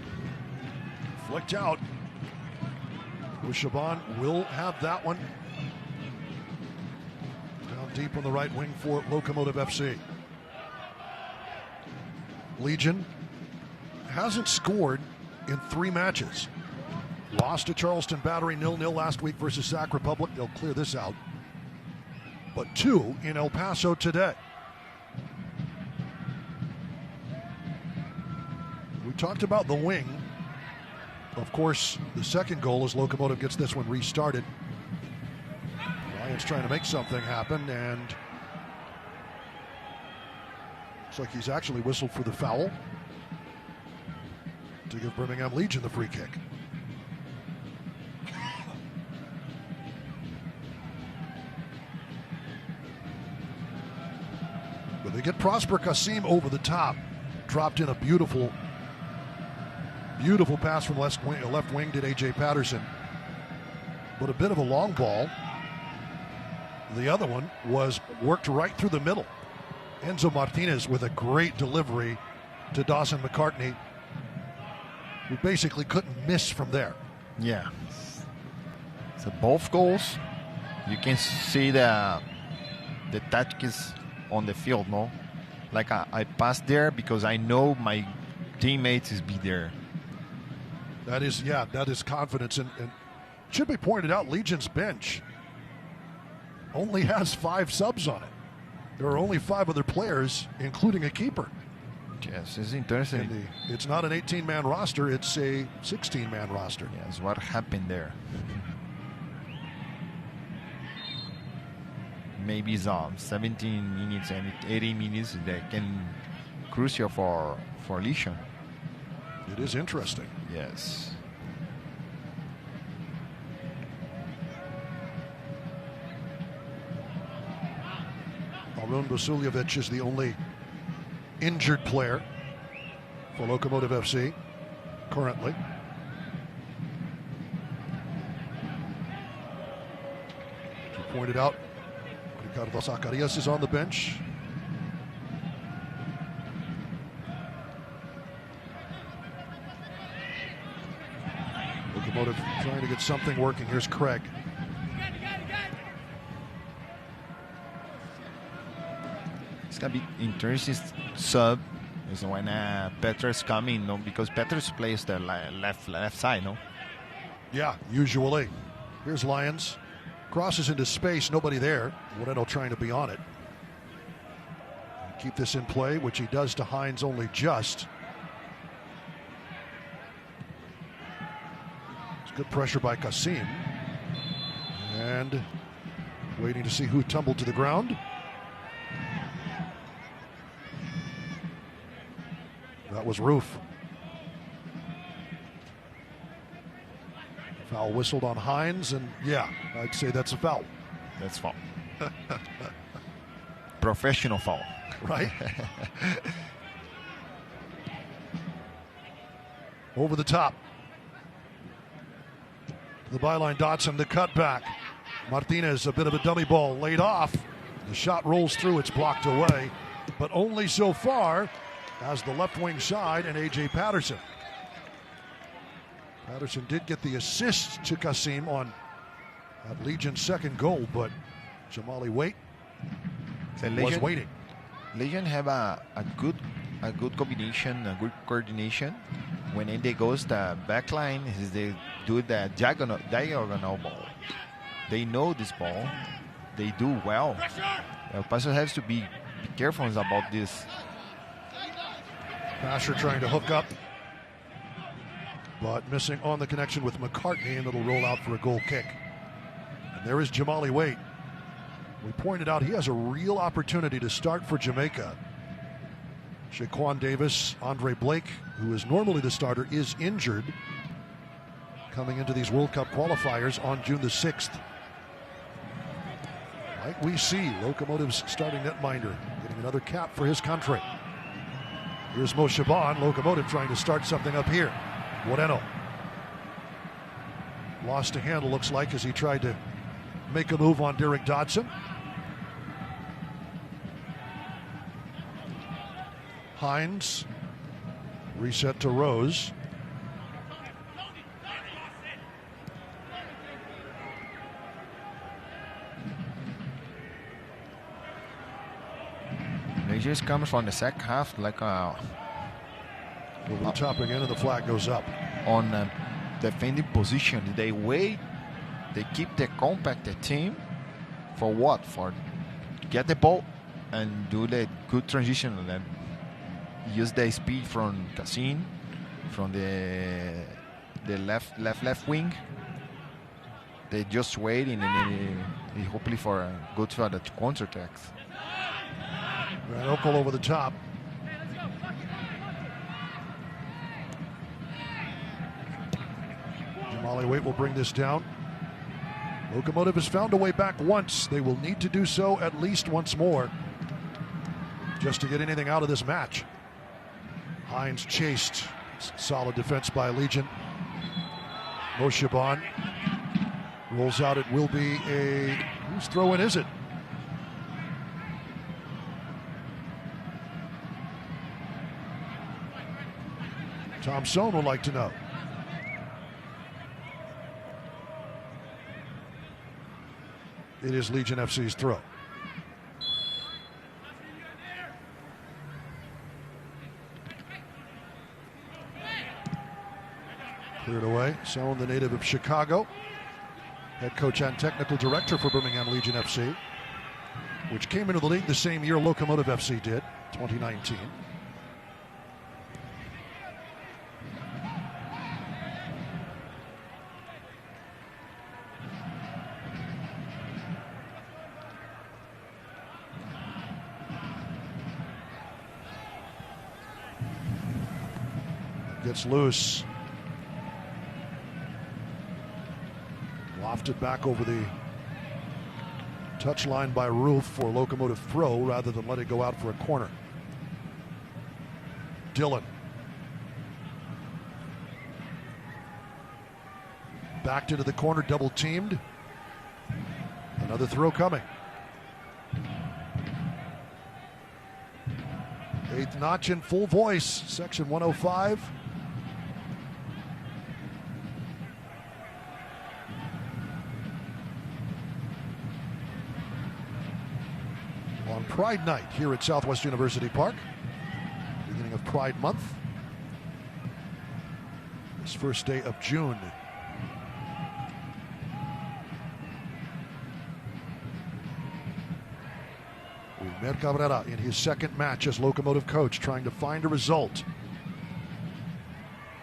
Flicked out. Moshaban will have that one. Down deep on the right wing for Locomotive FC. Legion hasn't scored in 3 matches. Lost to Charleston Battery 0-0 last week versus Sac Republic. They'll clear this out. But 2 in El Paso today. We talked about the wing. Of course, the second goal as Locomotive gets this one restarted. Lions trying to make something happen, and looks like he's actually whistled for the foul to give Birmingham Legion the free kick. But they get Prosper Kasim over the top. Dropped in a beautiful pass from left wing to A.J. Patterson. But a bit of a long ball. The other one was worked right through the middle. Enzo Martinez with a great delivery to Dawson McCartney, who basically couldn't miss from there. Yeah. So both goals, you can see the tactics on the field, no? Like I passed there because I know my teammates is be there. That is confidence. And should be pointed out, Legion's bench only has 5 subs on it. There are only 5 other players, including a keeper. Yes, it's interesting. It's not an 18-man roster, it's a 16-man roster. Yes, what happened there? Maybe some 17 minutes and 80 minutes that can crucial for Legion. It is interesting. Yes. Arun Vasiljevic is the only injured player for Locomotive FC currently. As you pointed out, Ricardo Zacarias is on the bench. Locomotive trying to get something working. Here's Craig. It's gonna be interesting sub is when Petrus coming, no, because Petrus plays the left side, no. Yeah, usually. Here's Lyons. Crosses into space, nobody there. Moreno trying to be on it. Keep this in play, which he does to Hines only just. It's good pressure by Kasim. And waiting to see who tumbled to the ground. That was Roof. Foul whistled on Hines, and yeah, I'd say that's a foul. That's foul. professional foul. Right? Over the top. The byline, Dotson, the cutback. Martinez, a bit of a dummy ball, laid off. The shot rolls through, it's blocked away, but only so far as the left wing side and A.J. Patterson. Patterson did get the assist to Kasim on Legion's second goal, but Jamali Waite was waiting. Legion have a good combination, a good coordination. When they goes the back line, they do the diagonal ball. They know this ball. They do well. El Paso has to be careful about this. Pasher trying to hook up, but missing on the connection with McCartney, and it'll roll out for a goal kick. And there is Jamali Waite. We pointed out he has a real opportunity to start for Jamaica. Shaquan Davis, Andre Blake, who is normally the starter, is injured coming into these World Cup qualifiers on June the 6th. Like we see, Locomotive's starting netminder getting another cap for his country. Here's Mo Shaban, Locomotive trying to start something up here. Moreno lost a handle, looks like, as he tried to make a move on Derek Dodson. Hines, reset to Rose. They just comes from the second half like over the top again, and the flag goes up. On defending position, they wait, they keep the compact team for what? For get the ball and do the good transition, and then use the speed from Casin, from the left wing. They just waiting and hopefully for a good for the counter attacks. Ranockel over the top. Jamali Waite will bring this down. Locomotive has found a way back once. They will need to do so at least once more just to get anything out of this match. Hines chased. Solid defense by Legion. Mo Shaban rolls out. It will be a... whose throw-in is it? Tom Sohn would like to know. It is Legion FC's throw. Cleared away. Sohn, the native of Chicago, head coach and technical director for Birmingham Legion FC, which came into the league the same year Locomotive FC did, 2019. Gets loose. Lofted back over the touchline by Roof for Locomotive throw rather than let it go out for a corner. Dillon. Backed into the corner, double teamed. Another throw coming. Eighth notch in full voice, section 105. On Pride Night here at Southwest University Park, beginning of Pride Month, this first day of June. Wilmer Cabrera in his second match as Locomotive coach, trying to find a result.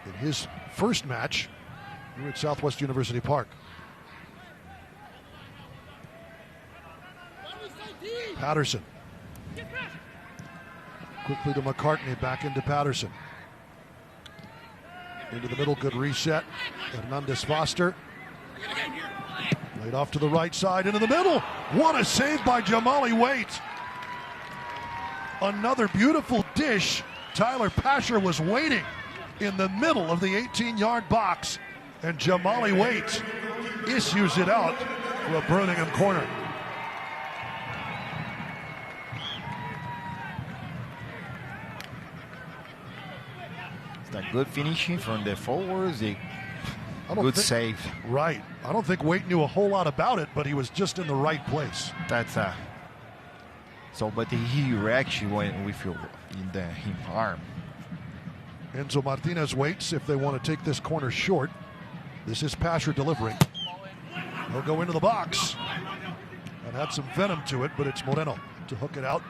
In his first match here at Southwest University Park. Patterson. Quickly to McCartney, back into Patterson. Into the middle, good reset. Hernandez Foster. Laid off to the right side, into the middle. What a save by Jamali Waite. Another beautiful dish. Tyler Pasher was waiting in the middle of the 18-yard box, and Jamali Waite issues it out for a Birmingham corner. It's a good finishing from the forwards. Good save. Right. I don't think Waite knew a whole lot about it, but he was just in the right place. That's but he actually went with his arm. Enzo Martinez waits if they want to take this corner short. This is Pasher delivering. He'll go into the box. That had some venom to it, but it's Moreno to hook it out.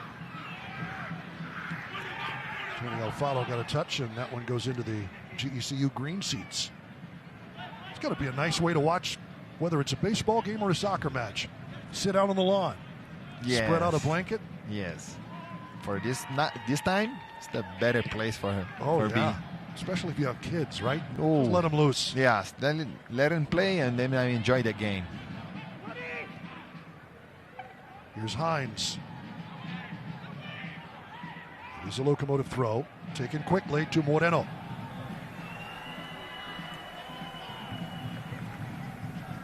Tony Alfaro got a touch, and that one goes into the GECU green seats. It's got to be a nice way to watch, whether it's a baseball game or a soccer match. Sit out on the lawn. Yes. Spread out a blanket. Yes. For this time, it's the better place for him. Oh, for yeah. Especially if you have kids, right? Oh. Just let them loose. Yes. Then let him play, and then I enjoy the game. Here's Hines. Here's a Locomotive throw. Taken quickly to Moreno.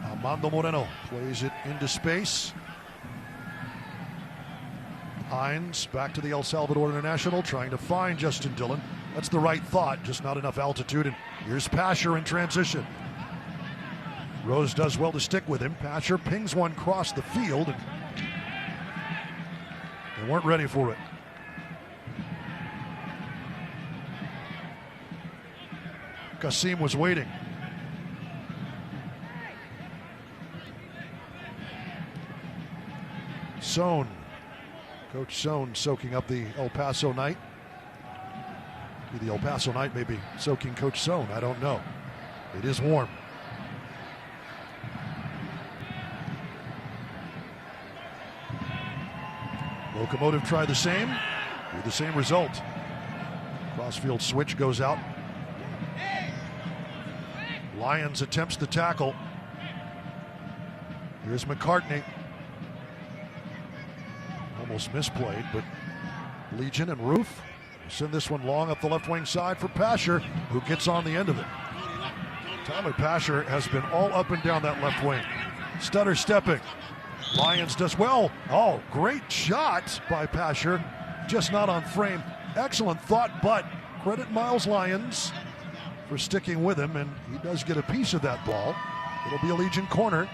Armando Moreno plays it into space. Hines back to the El Salvador International, trying to find Justin Dillon. That's the right thought, just not enough altitude. And here's Pasher in transition. Rose does well to stick with him. Pasher pings one across the field, and they weren't ready for it. Kasim was waiting. Sohn. Coach Sohn soaking up the El Paso night. The El Paso night may be soaking Coach Sohn. I don't know. It is warm. Locomotive try the same. With the same result. Crossfield switch goes out. Lyons attempts the tackle. Here's McCartney. Almost misplayed, but Legion and Roof send this one long up the left wing side for Pasher, who gets on the end of it. Tyler Pasher has been all up and down that left wing. Stutter stepping. Lyons does well. Oh, great shot by Pasher. Just not on frame. Excellent thought, but credit Miles Lyons for sticking with him, and he does get a piece of that ball. It'll be a Legion corner.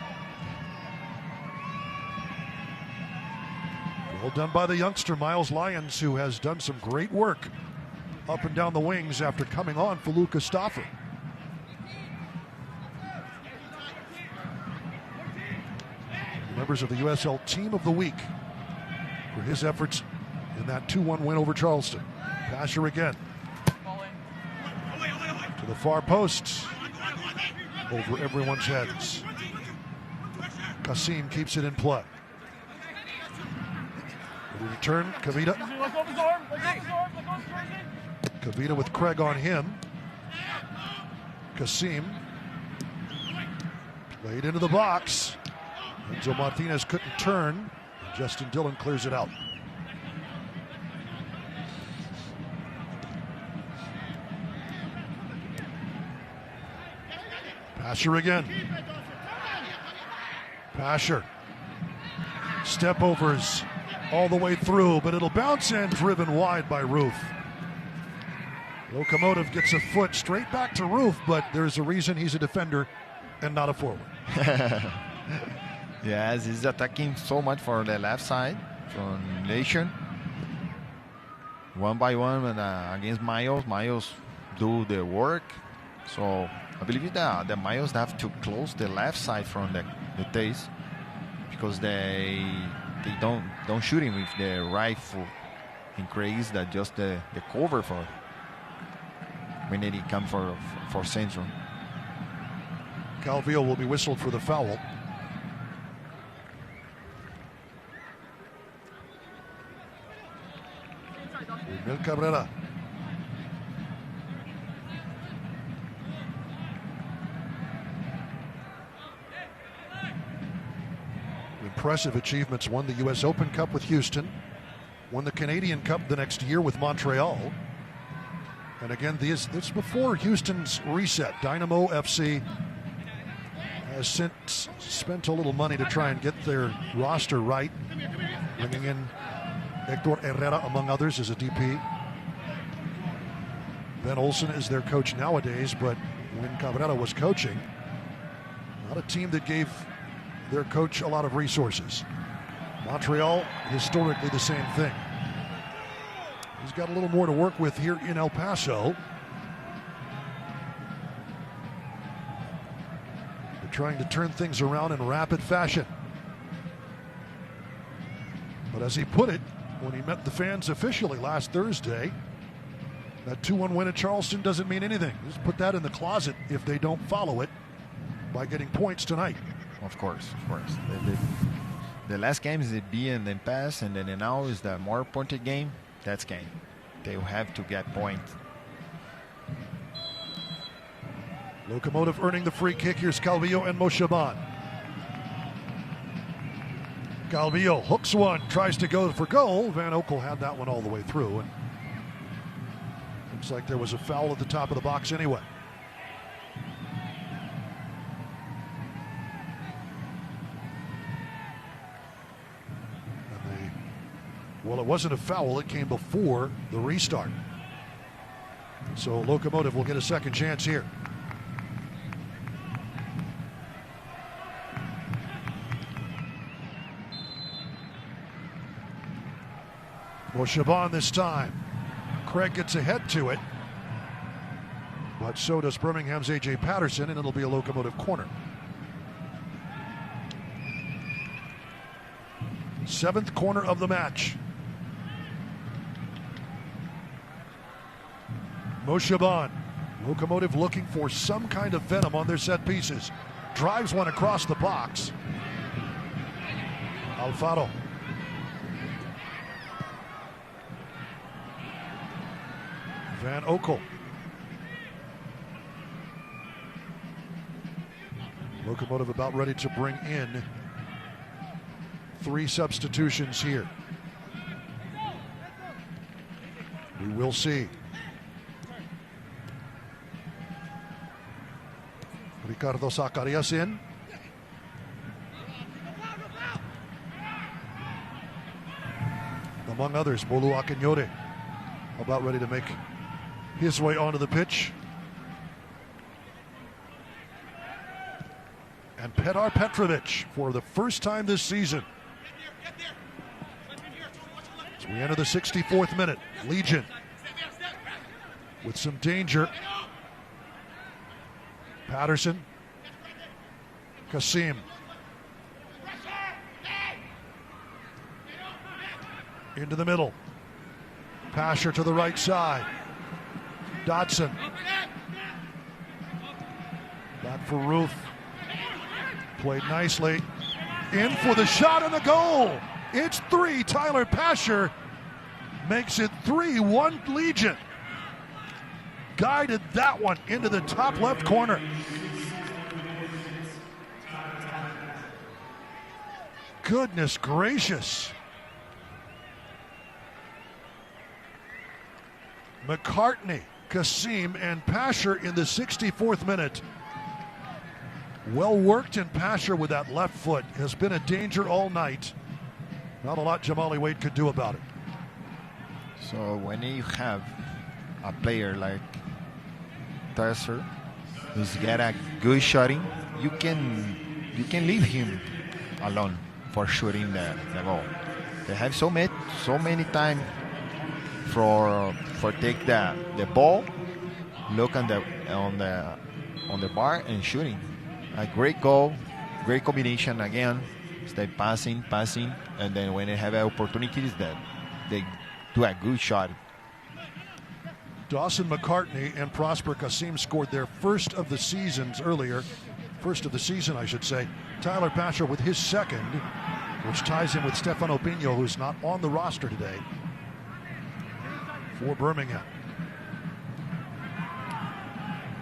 Well done by the youngster, Miles Lyons, who has done some great work up and down the wings after coming on for Lucas Stauffer. Members of the USL Team of the Week for his efforts in that 2-1 win over Charleston. Pasher again. To the far post. Over everyone's heads. Kasim keeps it in play. Return, Kavita. Kavita with Craig on him. Kasim. Played into the box. Enzo Martinez couldn't turn. Justin Dillon clears it out. Pasher again. Pasher. Step overs all the way through, but it'll bounce in, driven wide by Roof. Locomotive gets a foot straight back to Roof, but there's a reason he's a defender and not a forward. Yes, he's attacking so much for the left side from Nation. One by one and against Miles. Miles do the work. So I believe that the Miles have to close the left side from the Tays, because they don't shoot him with the right foot. Increase that just the cover for when he come for Central. Calvillo will be whistled for the foul. Miguel Cabrera. Impressive achievements. Won the U.S. Open Cup with Houston. Won the Canadian Cup the next year with Montreal. And again, this before Houston's reset. Dynamo FC has since spent a little money to try and get their roster right, bringing in Hector Herrera, among others, as a DP. Ben Olsen is their coach nowadays, but when Cabrera was coaching, not a team that gave their coach a lot of resources. Montreal, historically the same thing. He's got a little more to work with here in El Paso. They're trying to turn things around in rapid fashion. But as he put it, when he met the fans officially last Thursday, that 2-1 win at Charleston doesn't mean anything. Just put that in the closet if they don't follow it by getting points tonight. Of course. The last game is the be and then pass, and then now is the more pointed game. That's game. They will have to get points. Locomotive earning the free kick. Here's Calvillo and Moshaban. Calvillo hooks one, tries to go for goal. Van Oekel had that one all the way through. And looks like there was a foul at the top of the box anyway. Well, it wasn't a foul. It came before the restart. So Locomotive will get a second chance here. Moshaban this time. Craig gets ahead to it. But so does Birmingham's A.J. Patterson, and it'll be a Locomotive corner. 7th corner of the match. Moshaban. Locomotive looking for some kind of venom on their set pieces. Drives one across the box. Alfaro. Van Oekel. Locomotive about ready to bring in 3 substitutions here. We will see. Ricardo Zacarias in. Among others, Bolu Akinyote about ready to make his way onto the pitch. And Petar Petrovic for the first time this season. As we enter the 64th minute, Legion with some danger. Patterson, Kasim. Into the middle. Pasher to the right side. Dodson. Back for Ruth. Played nicely. In for the shot and the goal. It's 3. Tyler Pasher makes it 3-1 Legion. Guided that one into the top left corner. Goodness gracious. McCartney, Kasim, and Pasher in the 64th minute. Well worked, and Pasher with that left foot has been a danger all night. Not a lot Jamali Wade could do about it. So when you have a player like Tesser who's got a good shooting, you can leave him alone for shooting the goal. They have so many time for take the ball, look on the bar and shooting. A great goal, great combination again. Stay passing, and then when they have opportunities, that they do a good shot. Dawson McCartney and Prosper Kasim scored their first of the season, I should say. Tyler Pasher with his second, which ties him with Stefano Pino, who's not on the roster today for Birmingham.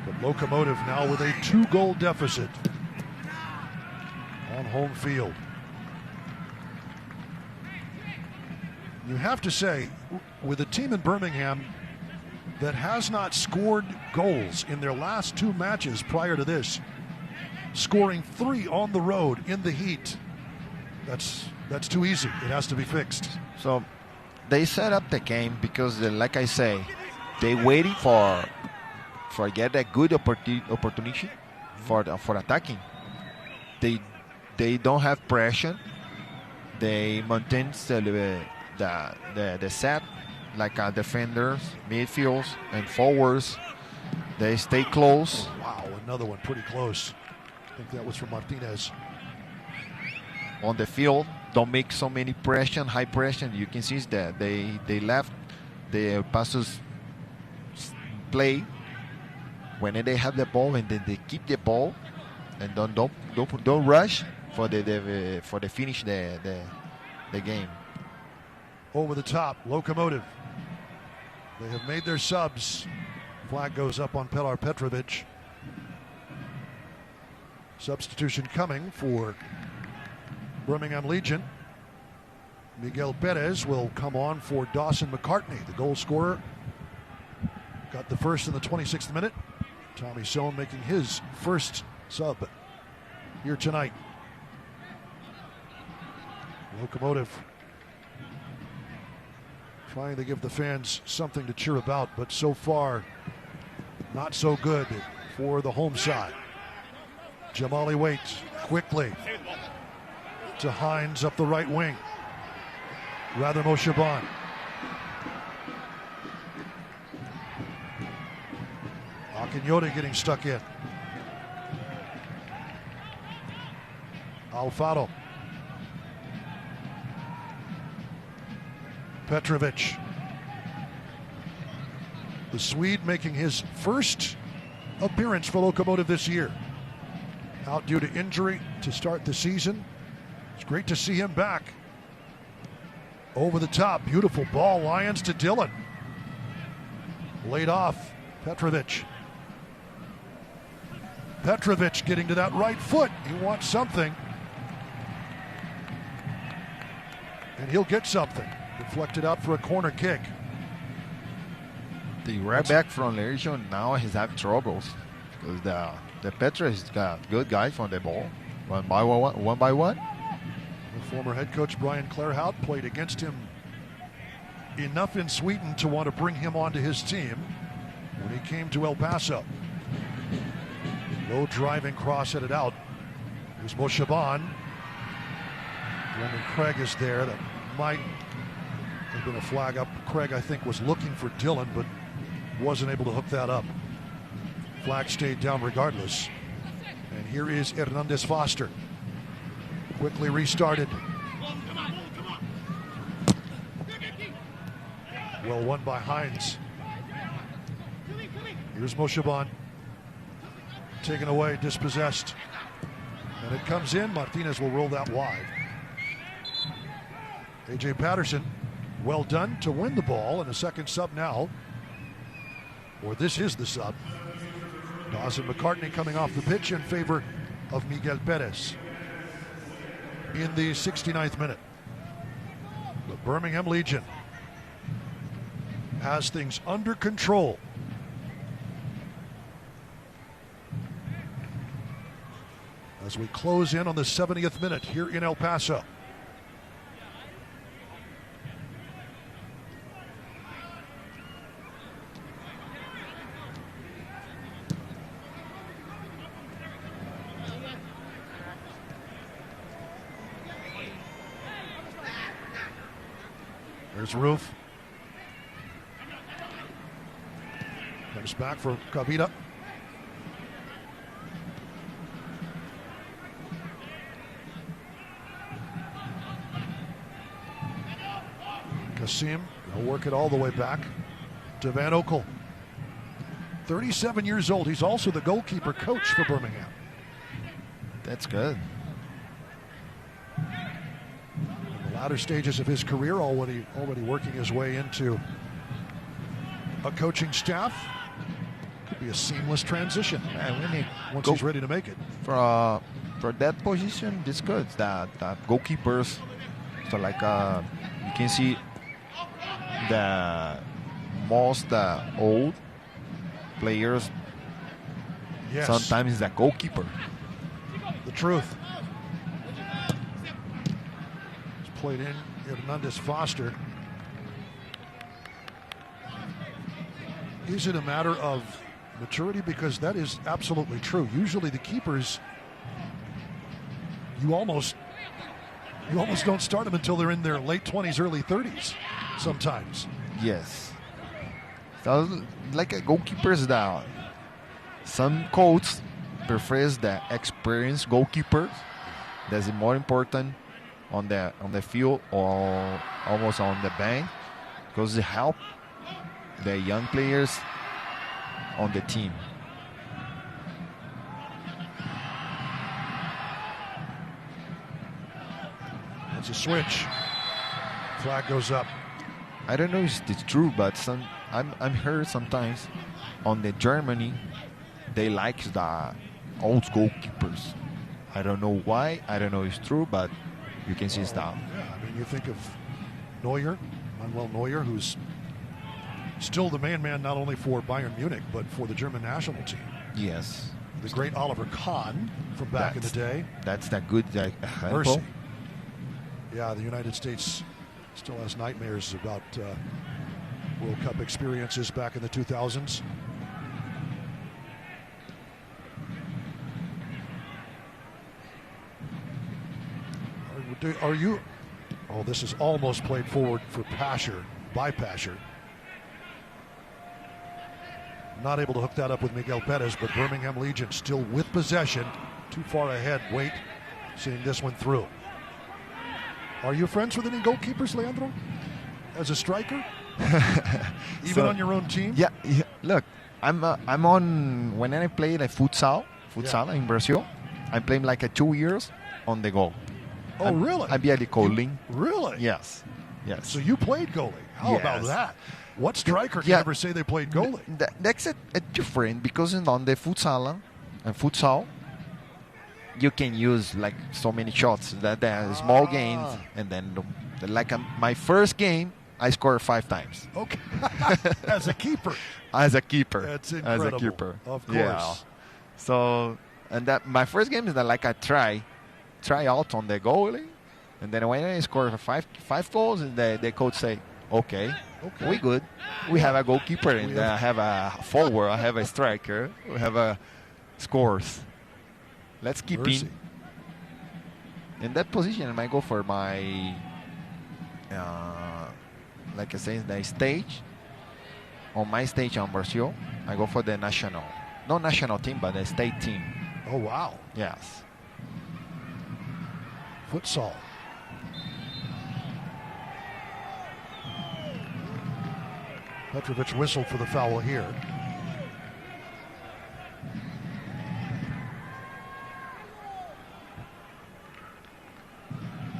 But Locomotive now with a 2-goal deficit on home field. You have to say, with a team in Birmingham that has not scored goals in their last 2 matches prior to this, scoring 3 on the road in the heat, that's too easy. It has to be fixed. So they set up the game because, like I say, they waiting for get a good opportunity for attacking. They don't have pressure. They maintain the set like defenders, midfields, and forwards. They stay close. Oh, wow, another one pretty close. I think that was from Martinez. On the field, don't make so many pressure, high pressure. You can see that they left the Paso's play when they have the ball, and then they keep the ball and don't rush for the finish the game. Over the top, Locomotive. They have made their subs. Flag goes up on Pilar Petrovic. Substitution coming for Birmingham Legion. Miguel Perez will come on for Dawson McCartney, the goal scorer. Got the first in the 26th minute. Tommy Sohn making his first sub here tonight. Locomotive trying to give the fans something to cheer about, but so far not so good for the home side. Jamali waits quickly to Hines up the right wing. Rather Moshaban. Akinyota getting stuck in. Alfaro. Petrovic. The Swede making his first appearance for Locomotive this year. Out due to injury to start the season. It's great to see him back. Over the top, beautiful ball, Lions to Dillon. Laid off, Petrovic. Petrovic getting to that right foot. He wants something. And he'll get something. Deflected out for a corner kick. The right back from Legion now has had troubles because the Petra has got good guys on the ball. One by one. The former head coach Brian Clairhout played against him enough in Sweden to want to bring him onto his team when he came to El Paso. Low driving cross headed out. Here's Moshaban. Brendan Craig is there. That might have been a flag up. Craig, I think, was looking for Dillon, but wasn't able to hook that up. Flag stayed down regardless. And here is Hernandez Foster. Quickly restarted. Well won by Hines. Here's Moshaban. Taken away, dispossessed. And it comes in. Martinez will roll that wide. A.J. Patterson, well done to win the ball, and a second sub now. Or this is the sub. Dawson McCartney coming off the pitch in favor of Miguel Perez in the 69th minute. The Birmingham Legion has things under control. As we close in on the 70th minute here in El Paso. There's Roof. Comes back for Kavita. Kasim will work it all the way back to Van Okel. 37 years old. He's also the goalkeeper coach for Birmingham. That's good. In the latter stages of his career, already working his way into a coaching staff. Could be a seamless transition once he's ready to make it. For that position, it's good. That goalkeepers, so like you can see the most old players. Yes. Sometimes is the goalkeeper. The truth. It's played in Hernandez Foster. Is it a matter of maturity? Because that is absolutely true. Usually the keepers, you almost don't start them until they're in their late 20s, early 30s sometimes. Yes. So like a goalkeepers that some coach prefers the experienced goalkeeper. That's more important on the field or almost on the bench because they help the young players on the team. That's a switch. Flag goes up. I don't know if it's true, but I'm heard sometimes on the Germany they like the old goalkeepers. I don't know why. I don't know if it's true, but you can see it's down. Yeah, I mean, you think of Neuer, Manuel Neuer, who's still the main man not only for Bayern Munich, but for the German national team. Yes. The great Oliver Kahn from back in the day. That's the good example. Mercy. Yeah, the United States still has nightmares about World Cup experiences back in the 2000s. Are you... Oh, this is almost played forward for Pasher, by Pasher. Not able to hook that up with Miguel Perez, but Birmingham Legion still with possession. Too far ahead. Wait, seeing this one through. Are you friends with any goalkeepers, Leandro? As a striker? Even on your own team? Yeah. Look, I'm on when I play like futsal in Brazil. I'm playing like 2 years on the goal. Oh, really? I'm the goalie. Really? Yes. So you played goalie. How about that? What striker can ever say they played goalie? That's a different because on the futsal, you can use like so many shots that are small games, and then my first game, I scored 5 times. Okay, as a keeper. As a keeper. That's incredible. As a keeper, of course. Yeah. So, and that my first game is like a try out on the goalie, and then when I score five goals, and the coach say, okay, we good. We have a goalkeeper, and I have a forward, I have a striker, we have a scores. Let's keep in that position. I might go for my, like I say, the stage. On my stage on Brazil, I go for the national, not national team, but the state team. Oh wow! Yes. Futsal. Petrovic whistled for the foul here.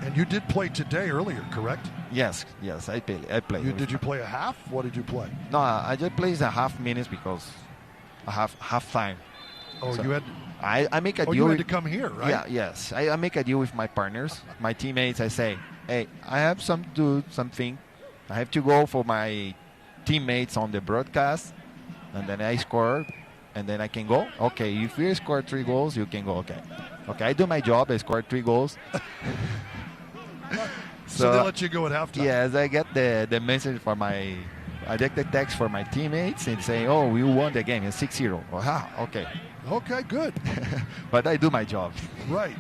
And you did play today earlier, correct? Yes, I play. Did you play a half? What did you play? No, I just played a half minutes because I have half time. Oh, so you had. I make a deal. You had to come here, right? Yeah, yes. I make a deal with my partners, my teammates. I say, hey, I have something. I have to go for my teammates on the broadcast, and then I score, and then I can go. Okay, if you score 3 goals, you can go. Okay, I do my job. I score 3 goals. So they let you go at halftime. Yes, I get the message for I get the text for my teammates and say, oh, we won the game. It's 6-0. Aha, okay. Okay, good. But I do my job. Right.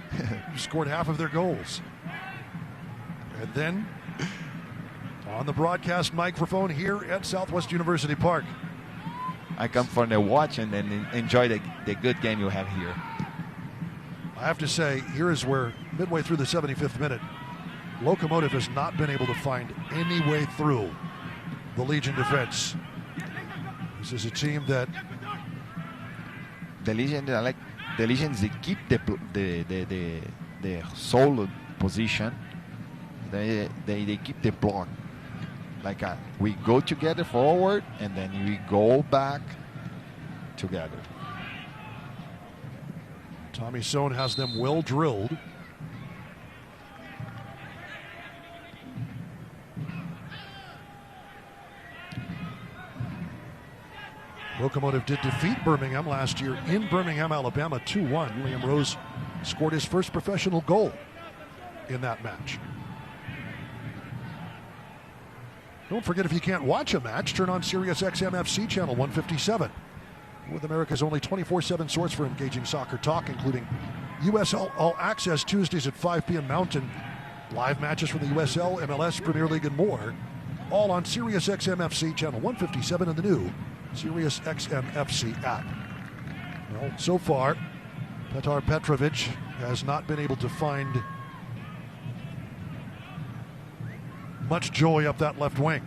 You scored half of their goals. And then on the broadcast microphone here at Southwest University Park. I come for the watch and then enjoy the good game you have here. I have to say, here is where midway through the 75th minute, Locomotive has not been able to find any way through the Legion defense. This is a team that the Legions they keep the solo position. They keep the block. Like we go together forward and then we go back together. Tommy Sohn has them well drilled. Locomotive did defeat Birmingham last year in Birmingham, Alabama, 2-1. Liam Rose scored his first professional goal in that match. Don't forget, if you can't watch a match, turn on Sirius XM FC channel 157 with America's only 24/7 source for engaging soccer talk, including USL All Access Tuesdays at 5 p.m. Mountain, live matches from the USL, MLS, Premier League, and more, all on Sirius XM FC channel 157 and the new Sirius XM FC app. Well, so far, Petar Petrovic has not been able to find much joy up that left wing.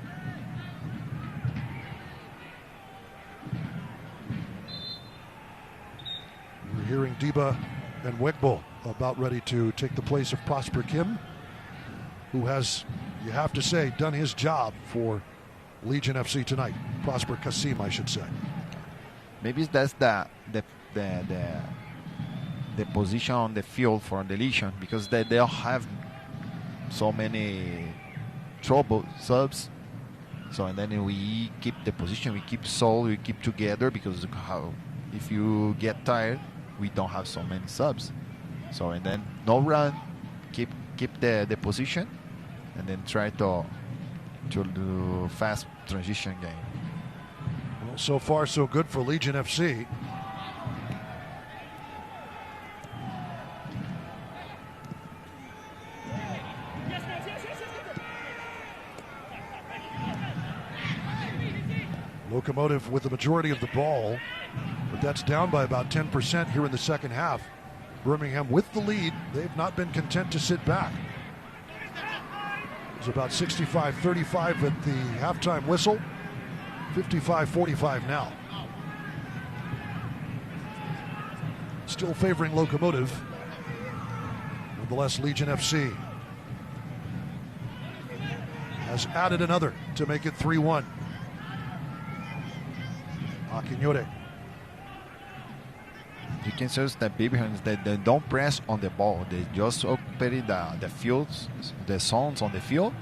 We're hearing Diba and Wegbo about ready to take the place of Prosper Kim, who has, you have to say, done his job for Legion FC tonight. Prosper Kasim, I should say. Maybe that's the position on the field for the Legion, because they don't have so many trouble subs. So, and then we keep the position, we keep soul, we keep together, because if you get tired, we don't have so many subs. So, and then no run, keep the position, and then try to do fast transition game. Well, so far so good for Legion FC. Locomotive with the majority of the ball, but that's down by about 10% here in the second half. Birmingham with the lead. They've not been content to sit back. It's about 65-35 at the halftime whistle. 55-45 now. Still favoring Locomotive. Nonetheless, Legion FC has added another to make it 3-1. Akinyore. You can see that Birmingham, they don't press on the ball. They just operate the fields, the zones on the field.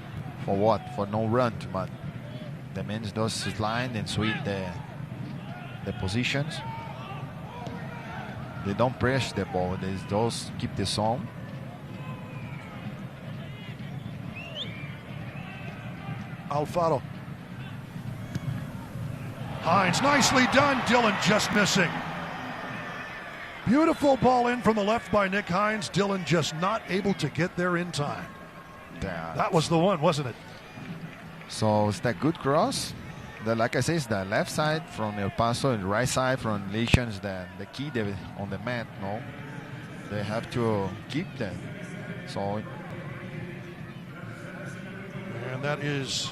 For what? For no run. But the men just slide and sweep the positions. They don't press the ball. They just keep the zone. Alfaro. Hines, nicely done. Dillon just missing. Beautiful ball in from the left by Nick Hines. Dillon just not able to get there in time. That was the one, wasn't it? So it's that good cross. Like I say, it's the left side from El Paso and right side from Legion. The key on the mat. No, they have to keep that. So, and that is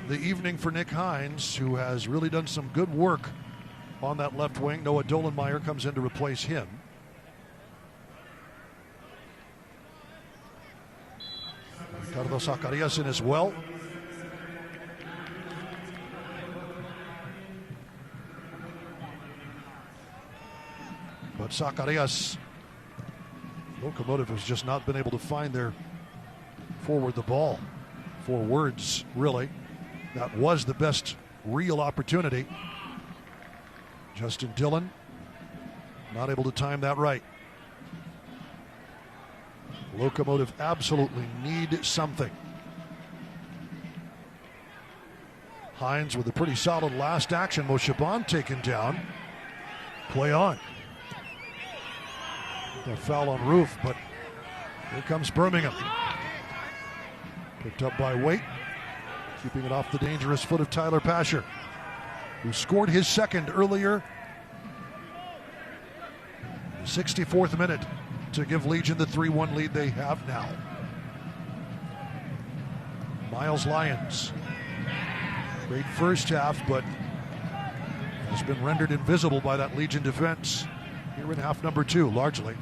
the evening for Nick Hines, who has really done some good work on that left wing. Noah Dolenmeyer comes in to replace him. Ricardo Zacarias in as well. But Zacarias, Locomotive has just not been able to find their forward the ball. Forwards, really. That was the best real opportunity. Justin Dillon not able to time that right. Locomotive absolutely need something. Hines with a pretty solid last action. Moshaban taken down. Play on. A foul on Roof, but here comes Birmingham. Picked up by Waite. Keeping it off the dangerous foot of Tyler Pasher, who scored his second earlier. The 64th minute to give Legion the 3-1 lead they have now. Miles Lyons. Great first half, but has been rendered invisible by that Legion defense here in half number 2, largely.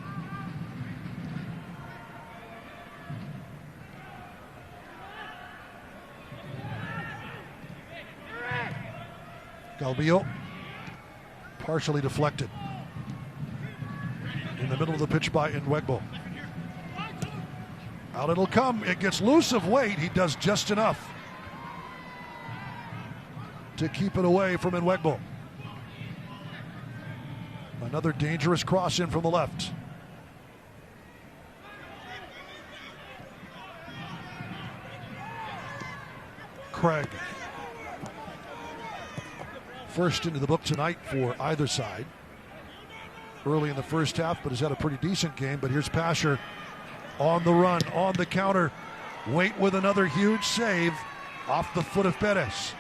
Galbillo, partially deflected. In the middle of the pitch by Nwegbo. Out it'll come. It gets loose of Waite. He does just enough to keep it away from Nwegbo. Another dangerous cross in from the left. Craig. First into the book tonight for either side. Early in the first half, but has had a pretty decent game. But here's Pasher on the run, on the counter. Wait with another huge save off the foot of Perez.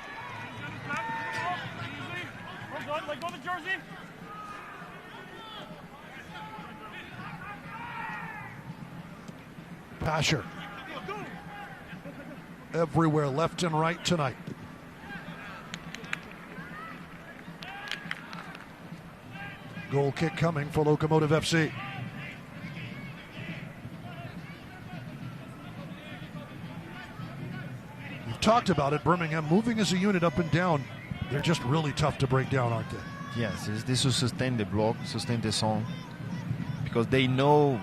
Pasher. Everywhere, left and right tonight. Goal kick coming for Locomotive FC. We've talked about it, Birmingham moving as a unit up and down. They're just really tough to break down, aren't they? Yes, this will sustain the block, sustain the zone, because they know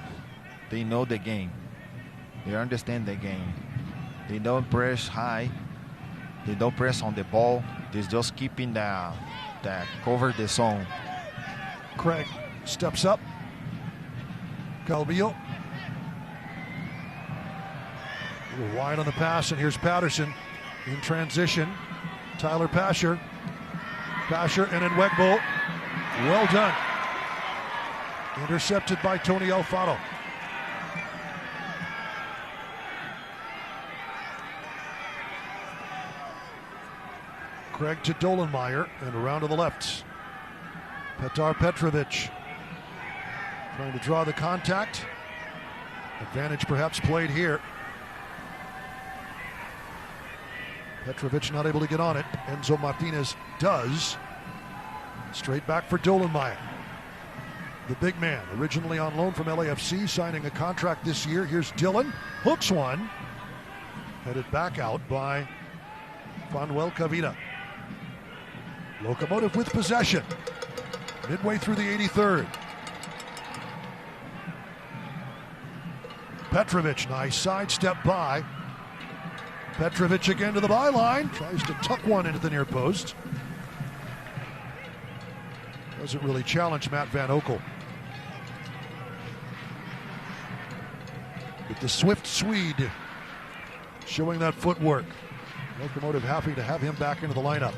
the game. They understand the game. They don't press high. They don't press on the ball. They're just keeping the cover the zone. Craig steps up. Calvillo. A little wide on the pass, and here's Patterson in transition. Tyler Pasher. Pasher and Nwegbo. Well done. Intercepted by Tony Alfaro. Craig to Dolenmeyer and around to the left. Petar Petrovic trying to draw the contact. Advantage perhaps played here. Petrovic not able to get on it. Enzo Martinez does. Straight back for Dolenmeyer. The big man, originally on loan from LAFC, signing a contract this year. Here's Dylan. Hooks one. Headed back out by Manuel Cavida. Locomotive with possession. Midway through the 83rd. Petrovic, nice sidestep by. Petrovic again to the byline. Tries to tuck one into the near post. Doesn't really challenge Matt Van Oekel. With the swift Swede showing that footwork. Locomotive happy to have him back into the lineup.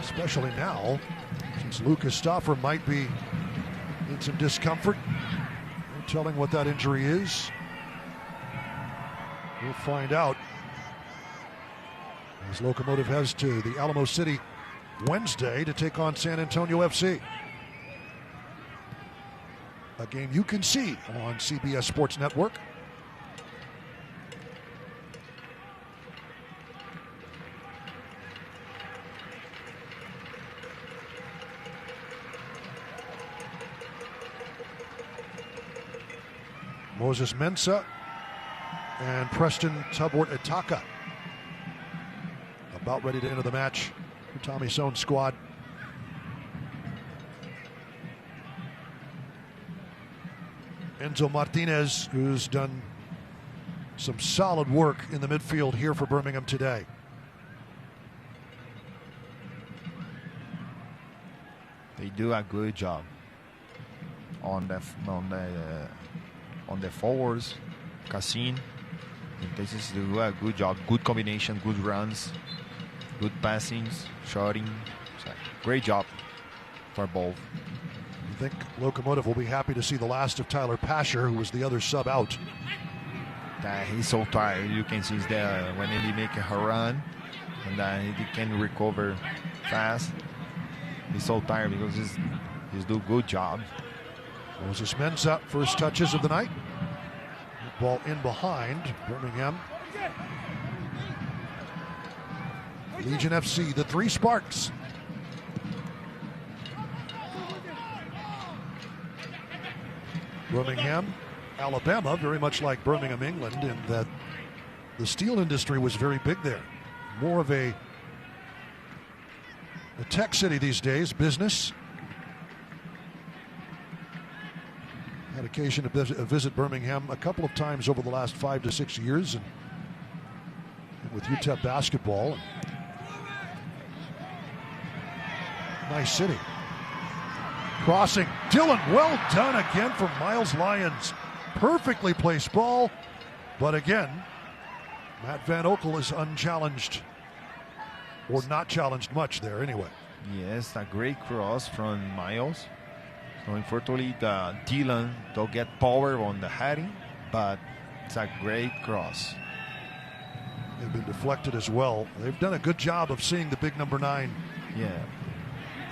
Especially now, since Lucas Stauffer might be in some discomfort. No telling what that injury is. We'll find out as Locomotive heads to the Alamo City Wednesday to take on San Antonio FC. A game you can see on CBS Sports Network. Moses Mensah and Preston Tubwart Ataka about ready to enter the match for Tommy Sohn's squad. Enzo Martinez, who's done some solid work in the midfield here for Birmingham today. They do a good job on the forwards. Cassin, this is do a good job. Good combination, good runs, good passings, shooting. So, great job for both. I think Locomotive will be happy to see the last of Tyler Pasher, who was the other sub out. He's so tired. You can see there when he make a run, and he can recover fast. He's so tired because he's do good job. Moses Mensah, first touches of the night. Ball in behind Birmingham. Legion FC, the three Sparks. Birmingham, Alabama, very much like Birmingham, England, in that the steel industry was very big there. More of a tech city these days, business. Had occasion to visit Birmingham a couple of times over the last 5 to 6 years, and with UTEP basketball. Nice city. Crossing. Dylan, well done again from Miles Lyons. Perfectly placed ball. But again, Matt Van Okel is unchallenged. Or not challenged much there anyway. Yes, a great cross from Miles. So unfortunately, Dylan don't get power on the heading, but it's a great cross. They've been deflected as well. They've done a good job of seeing the big number 9. Yeah.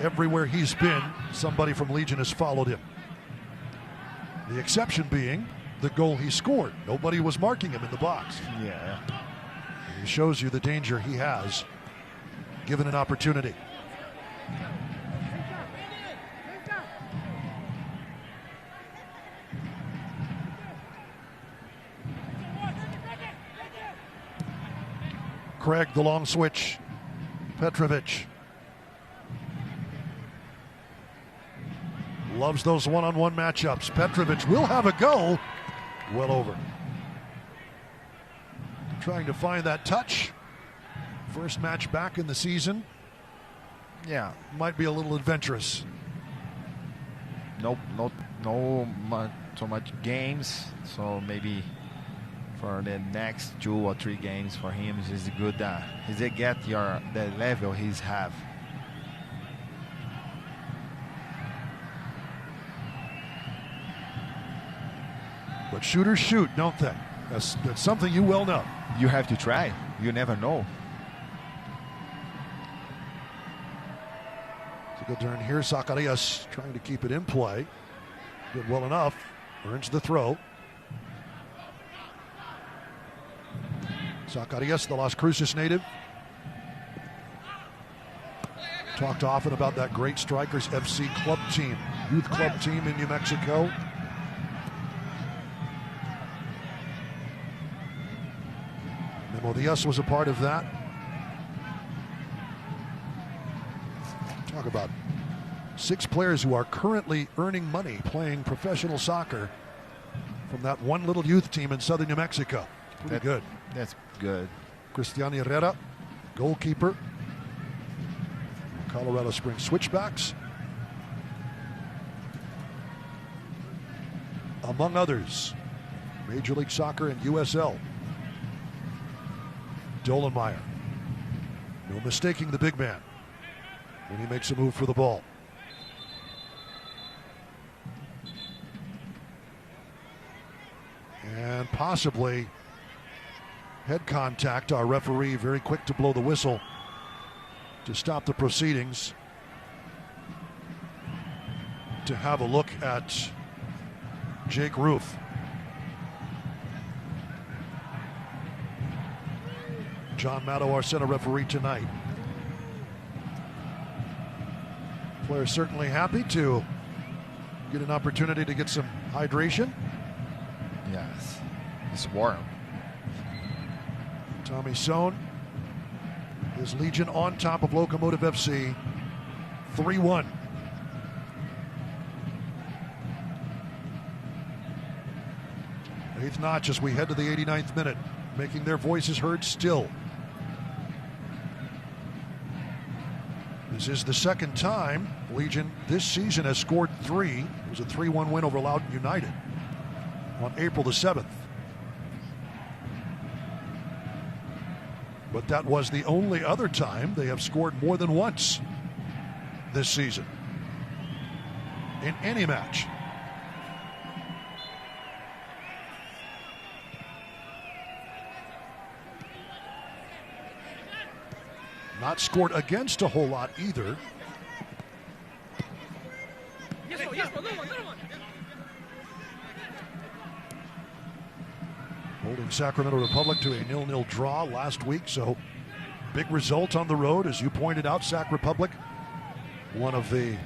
Everywhere he's been, somebody from Legion has followed him. The exception being the goal he scored. Nobody was marking him in the box. Yeah. He shows you the danger he has, given an opportunity. Craig, the long switch. Petrovic. Loves those one-on-one matchups. Petrovic will have a go. Well over. Trying to find that touch. First match back in the season. Yeah. Might be a little adventurous. No so much games. So maybe for the next 2 or 3 games for him is good. Is it get the level he's have. But shooters shoot, don't they? That's something you well know. You have to try. You never know. It's a good turn here. Zacarias trying to keep it in play. Did well enough. Earns the throw. Zacarias, the Las Cruces native. Talked often about that great Strikers FC club team, youth club team in New Mexico. Memo Diaz was a part of that. Talk about 6 players who are currently earning money playing professional soccer from that one little youth team in southern New Mexico. Pretty good. That's good. Cristian Herrera, goalkeeper. Colorado Springs Switchbacks. Among others, Major League Soccer and USL. Dolenmeyer. No mistaking the big man when he makes a move for the ball. And possibly head contact. Our referee very quick to blow the whistle to stop the proceedings, to have a look at Jake Ruth. John Matto, our center referee tonight. Players certainly happy to get an opportunity to get some hydration. Yes, it's warm. Tommy Sohn, his Legion on top of Locomotive FC, 3-1. Eighth notch as we head to the 89th minute, making their voices heard still. This is the second time Legion this season has scored 3. It was a 3-1 win over Loudoun United on April the 7th. But that was the only other time they have scored more than once this season in any match. Not scored against a whole lot either. Holding Sacramento Republic to a 0-0 draw last week, so big result on the road. As you pointed out, Sac Republic, one of the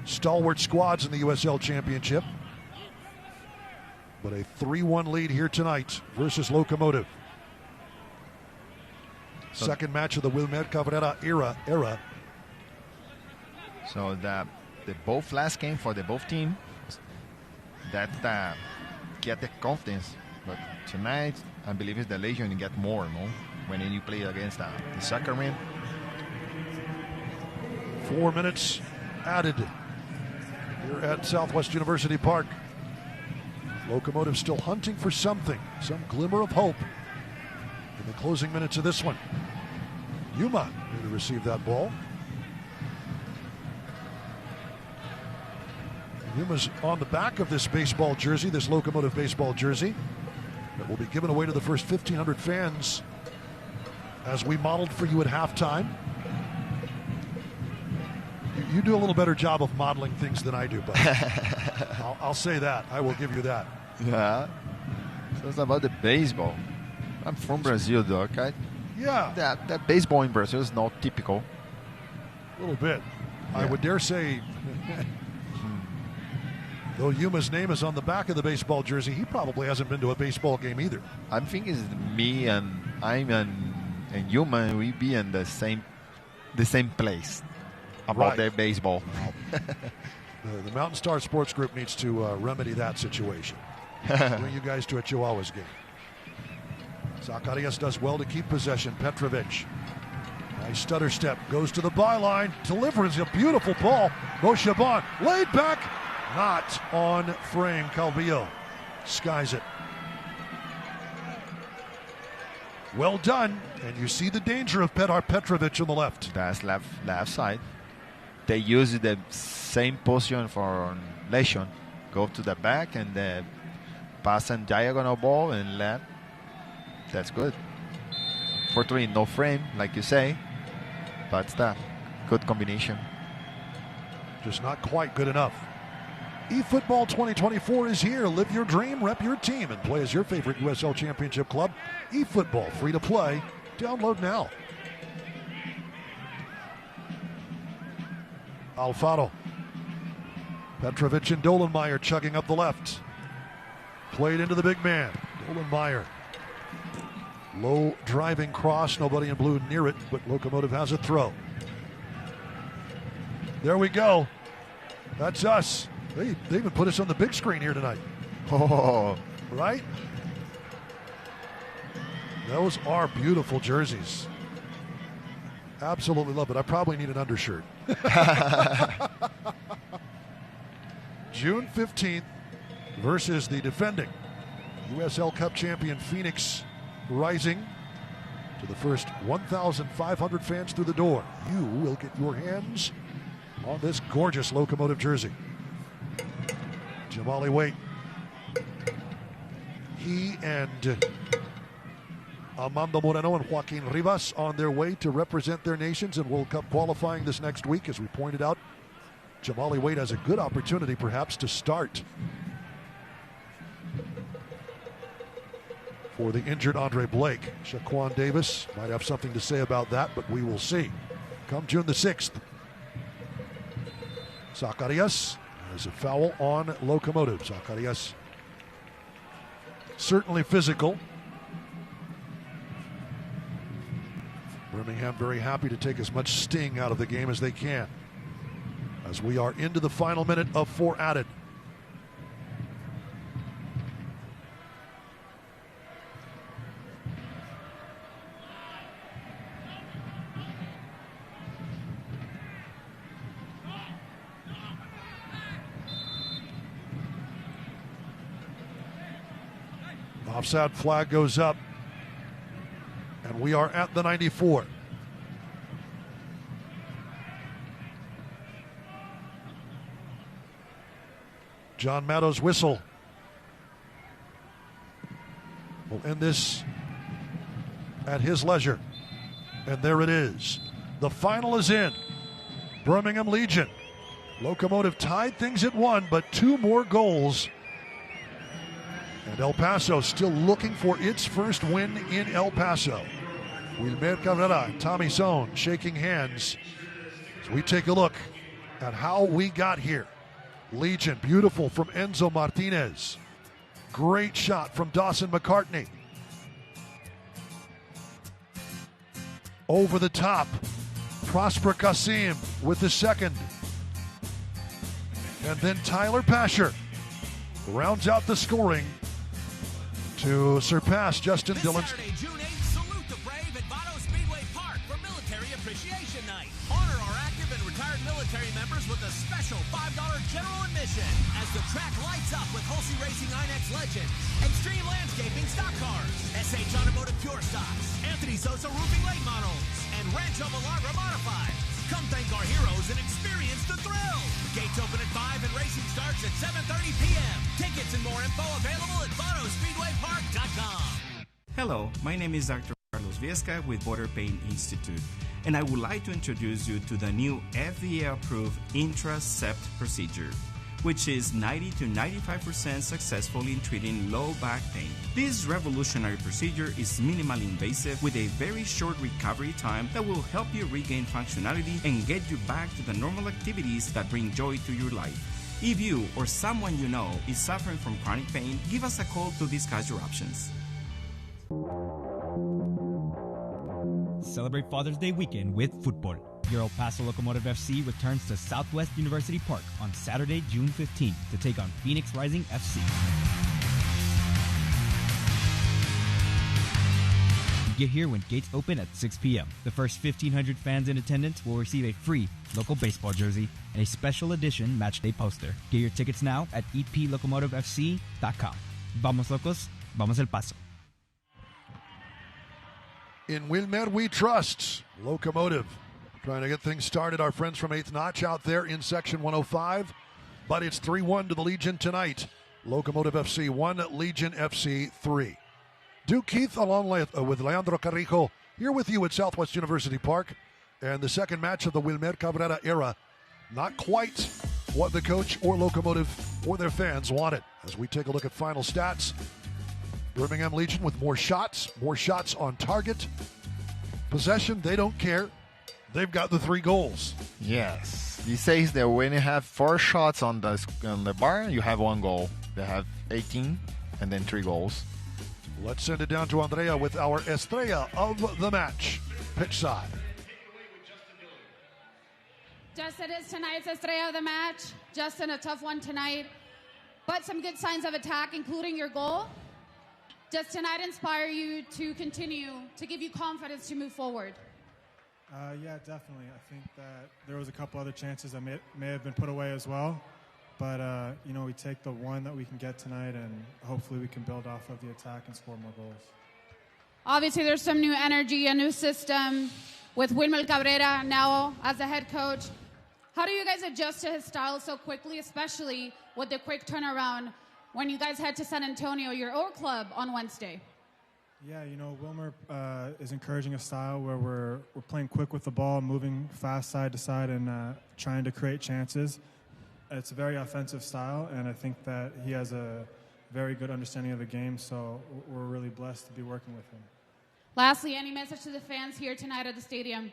stalwart squads in the USL Championship. But a 3-1 lead here tonight versus Locomotive. Second match of the Wilmer Cabrera era. So the both last game for the both teams that get the confidence. But tonight, I believe it's the Legion you get more, no? When you play against the Sacramento. 4 minutes added here at Southwest University Park. Locomotive still hunting for something, some glimmer of hope in the closing minutes of this one. Yuma here to receive that ball. Yuma's on the back of this baseball jersey, this Locomotive baseball jersey, that will be given away to the first 1,500 fans as we modeled for you at halftime. You do a little better job of modeling things than I do, but I'll say that. I will give you that. Yeah. So it's about the baseball. I'm from Brazil, though, okay? Yeah. That baseball in Brazil is not typical. A little bit. Yeah. I would dare say, though Yuma's name is on the back of the baseball jersey, he probably hasn't been to a baseball game either. I'm thinking it's me and Yuma, we be in the same place about their baseball. The Mountain Star Sports Group needs to remedy that situation. Bring you guys to a Chihuahuas game. Zacarias does well to keep possession. Petrovic. Nice stutter step. Goes to the byline. Delivers a beautiful ball. Moshaban laid back. Not on frame. Calvillo skies it. Well done. And you see the danger of Petrovic on the left. That's left side. They use the same position for Lesion. Go to the back and pass and diagonal ball and left. That's good. Fortunately, no frame, like you say, but it's a good combination. Just not quite good enough. eFootball 2024 is here. Live your dream, rep your team, and play as your favorite USL Championship club. eFootball, free to play. Download now. Alfaro. Petrovic and Dolenmeyer chugging up the left. Played into the big man. Dolenmeyer. Low driving cross. Nobody in blue near it, but Locomotive has a throw. There we go. That's us. They even put us on the big screen here tonight. Oh. Right? Those are beautiful jerseys. Absolutely love it. I probably need an undershirt. June 15th versus the defending USL Cup champion Phoenix Rising. To the first 1,500 fans through the door. You will get your hands on this gorgeous Locomotive jersey. Jamali Waite. He and Armando Moreno and Joaquin Rivas on their way to represent their nations in World Cup qualifying this next week. As we pointed out, Jamali Waite has a good opportunity perhaps to start for the injured Andre Blake. Shaquan Davis might have something to say about that, but we will see. Come June the 6th. Zacarias has a foul on Locomotive. Zacarias certainly physical. Birmingham very happy to take as much sting out of the game as they can, as we are into the final minute of 4 added. Offside flag goes up, and we are at the 94. John Matto's whistle will end this at his leisure. And there it is. The final is in. Birmingham Legion. Locomotive tied things at 1, but 2 more goals. And El Paso still looking for its first win in El Paso. Wilmer Cabrera and Tommy Sohn shaking hands as we take a look at how we got here. Legion, beautiful from Enzo Martinez. Great shot from Dawson McCartney. Over the top, Prosper Kasim with the second. And then Tyler Pasher rounds out the scoring to surpass Justin Dillon's. Saturday, June 8th, salute the brave at Paso Speedway Park for Military Appreciation Night. Honor our active and retired military military members with a special $5 general admission as the track lights up with Hulsey Racing INEX Legends, Extreme Landscaping stock cars, SH Automotive Pure Stocks, Anthony Sosa Roofing late models, and Rancho Milagro Modifieds. Come thank our heroes and experience the thrill. Gates open at 5 and racing starts at 7:30 p.m. Tickets and more info available at VotosSpeedwayPark.com. Hello, my name is Dr. Carlos Viesca with Border Pain Institute, and I would like to introduce you to the new FDA-approved intracept procedure, which is 90 to 95% successful in treating low back pain. This revolutionary procedure is minimally invasive with a very short recovery time that will help you regain functionality and get you back to the normal activities that bring joy to your life. If you or someone you know is suffering from chronic pain, give us a call to discuss your options. Celebrate Father's Day weekend with football. Your El Paso Locomotive FC returns to Southwest University Park on Saturday, June 15th to take on Phoenix Rising FC. Get here when gates open at 6 p.m. The first 1,500 fans in attendance will receive a free local baseball jersey and a special edition matchday poster. Get your tickets now at eplocomotivefc.com. Vamos Locos, vamos El Paso. In Wilmer we trust. Locomotive trying to get things started. Our friends from 8th Notch out there in Section 105. But it's 3-1 to the Legion tonight. Locomotive FC 1, Legion FC 3. Duke Keith along with Leandro Carrijo here with you at Southwest University Park. And the second match of the Wilmer Cabrera era. Not quite what the coach or Locomotive or their fans wanted. As we take a look at final stats. Birmingham Legion with more shots on target. Possession, they don't care. They've got the 3 goals. Yes. He says that when you have 4 shots on the bar, you have 1 goal. They have 18 and then 3 goals. Let's send it down to Andrea with our Estrella of the match. Pitch side. Justin is tonight's Estrella of the match. Justin, a tough one tonight, but some good signs of attack, including your goal. Does tonight inspire you to continue, to give you confidence to move forward? Yeah, definitely. I think that there was a couple other chances that may have been put away as well. But, we take the one that we can get tonight, and hopefully we can build off of the attack and score more goals. Obviously, there's some new energy, a new system with Wilmer Cabrera now as the head coach. How do you guys adjust to his style so quickly, especially with the quick turnaround when you guys head to San Antonio, your old club, on Wednesday? Yeah, Wilmer is encouraging a style where we're playing quick with the ball, moving fast side to side, and trying to create chances. It's a very offensive style, and I think that he has a very good understanding of the game, so we're really blessed to be working with him. Lastly, any message to the fans here tonight at the stadium?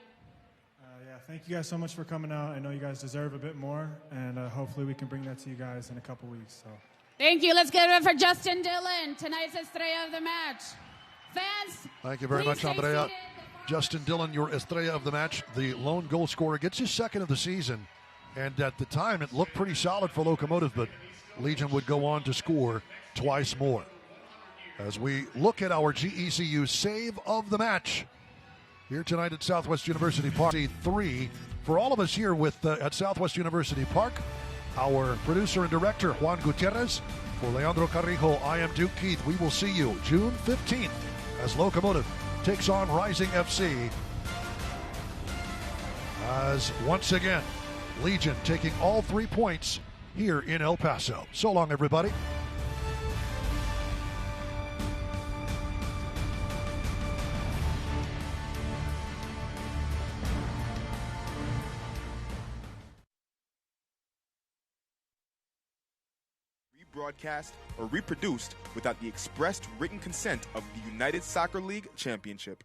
Yeah, thank you guys so much for coming out. I know you guys deserve a bit more, and hopefully we can bring that to you guys in a couple weeks. So. Thank you. Let's get it for Justin Dillon, tonight's Estrella of the match. Fans, thank you very much, Andrea. Justin Dillon, your Estrella of the match, the lone goal scorer, gets his second of the season. And at the time, it looked pretty solid for Locomotive, but Legion would go on to score twice more. As we look at our GECU save of the match here tonight at Southwest University Park. 3 for all of us here at Southwest University Park. Our producer and director, Juan Gutierrez. For Leandro Carrijo, I am Duke Keith. We will see you June 15th as Locomotive takes on Rising FC. As once again, Legion taking all 3 points here in El Paso. So long, everybody. Rebroadcast or reproduced without the expressed written consent of the United Soccer League Championship.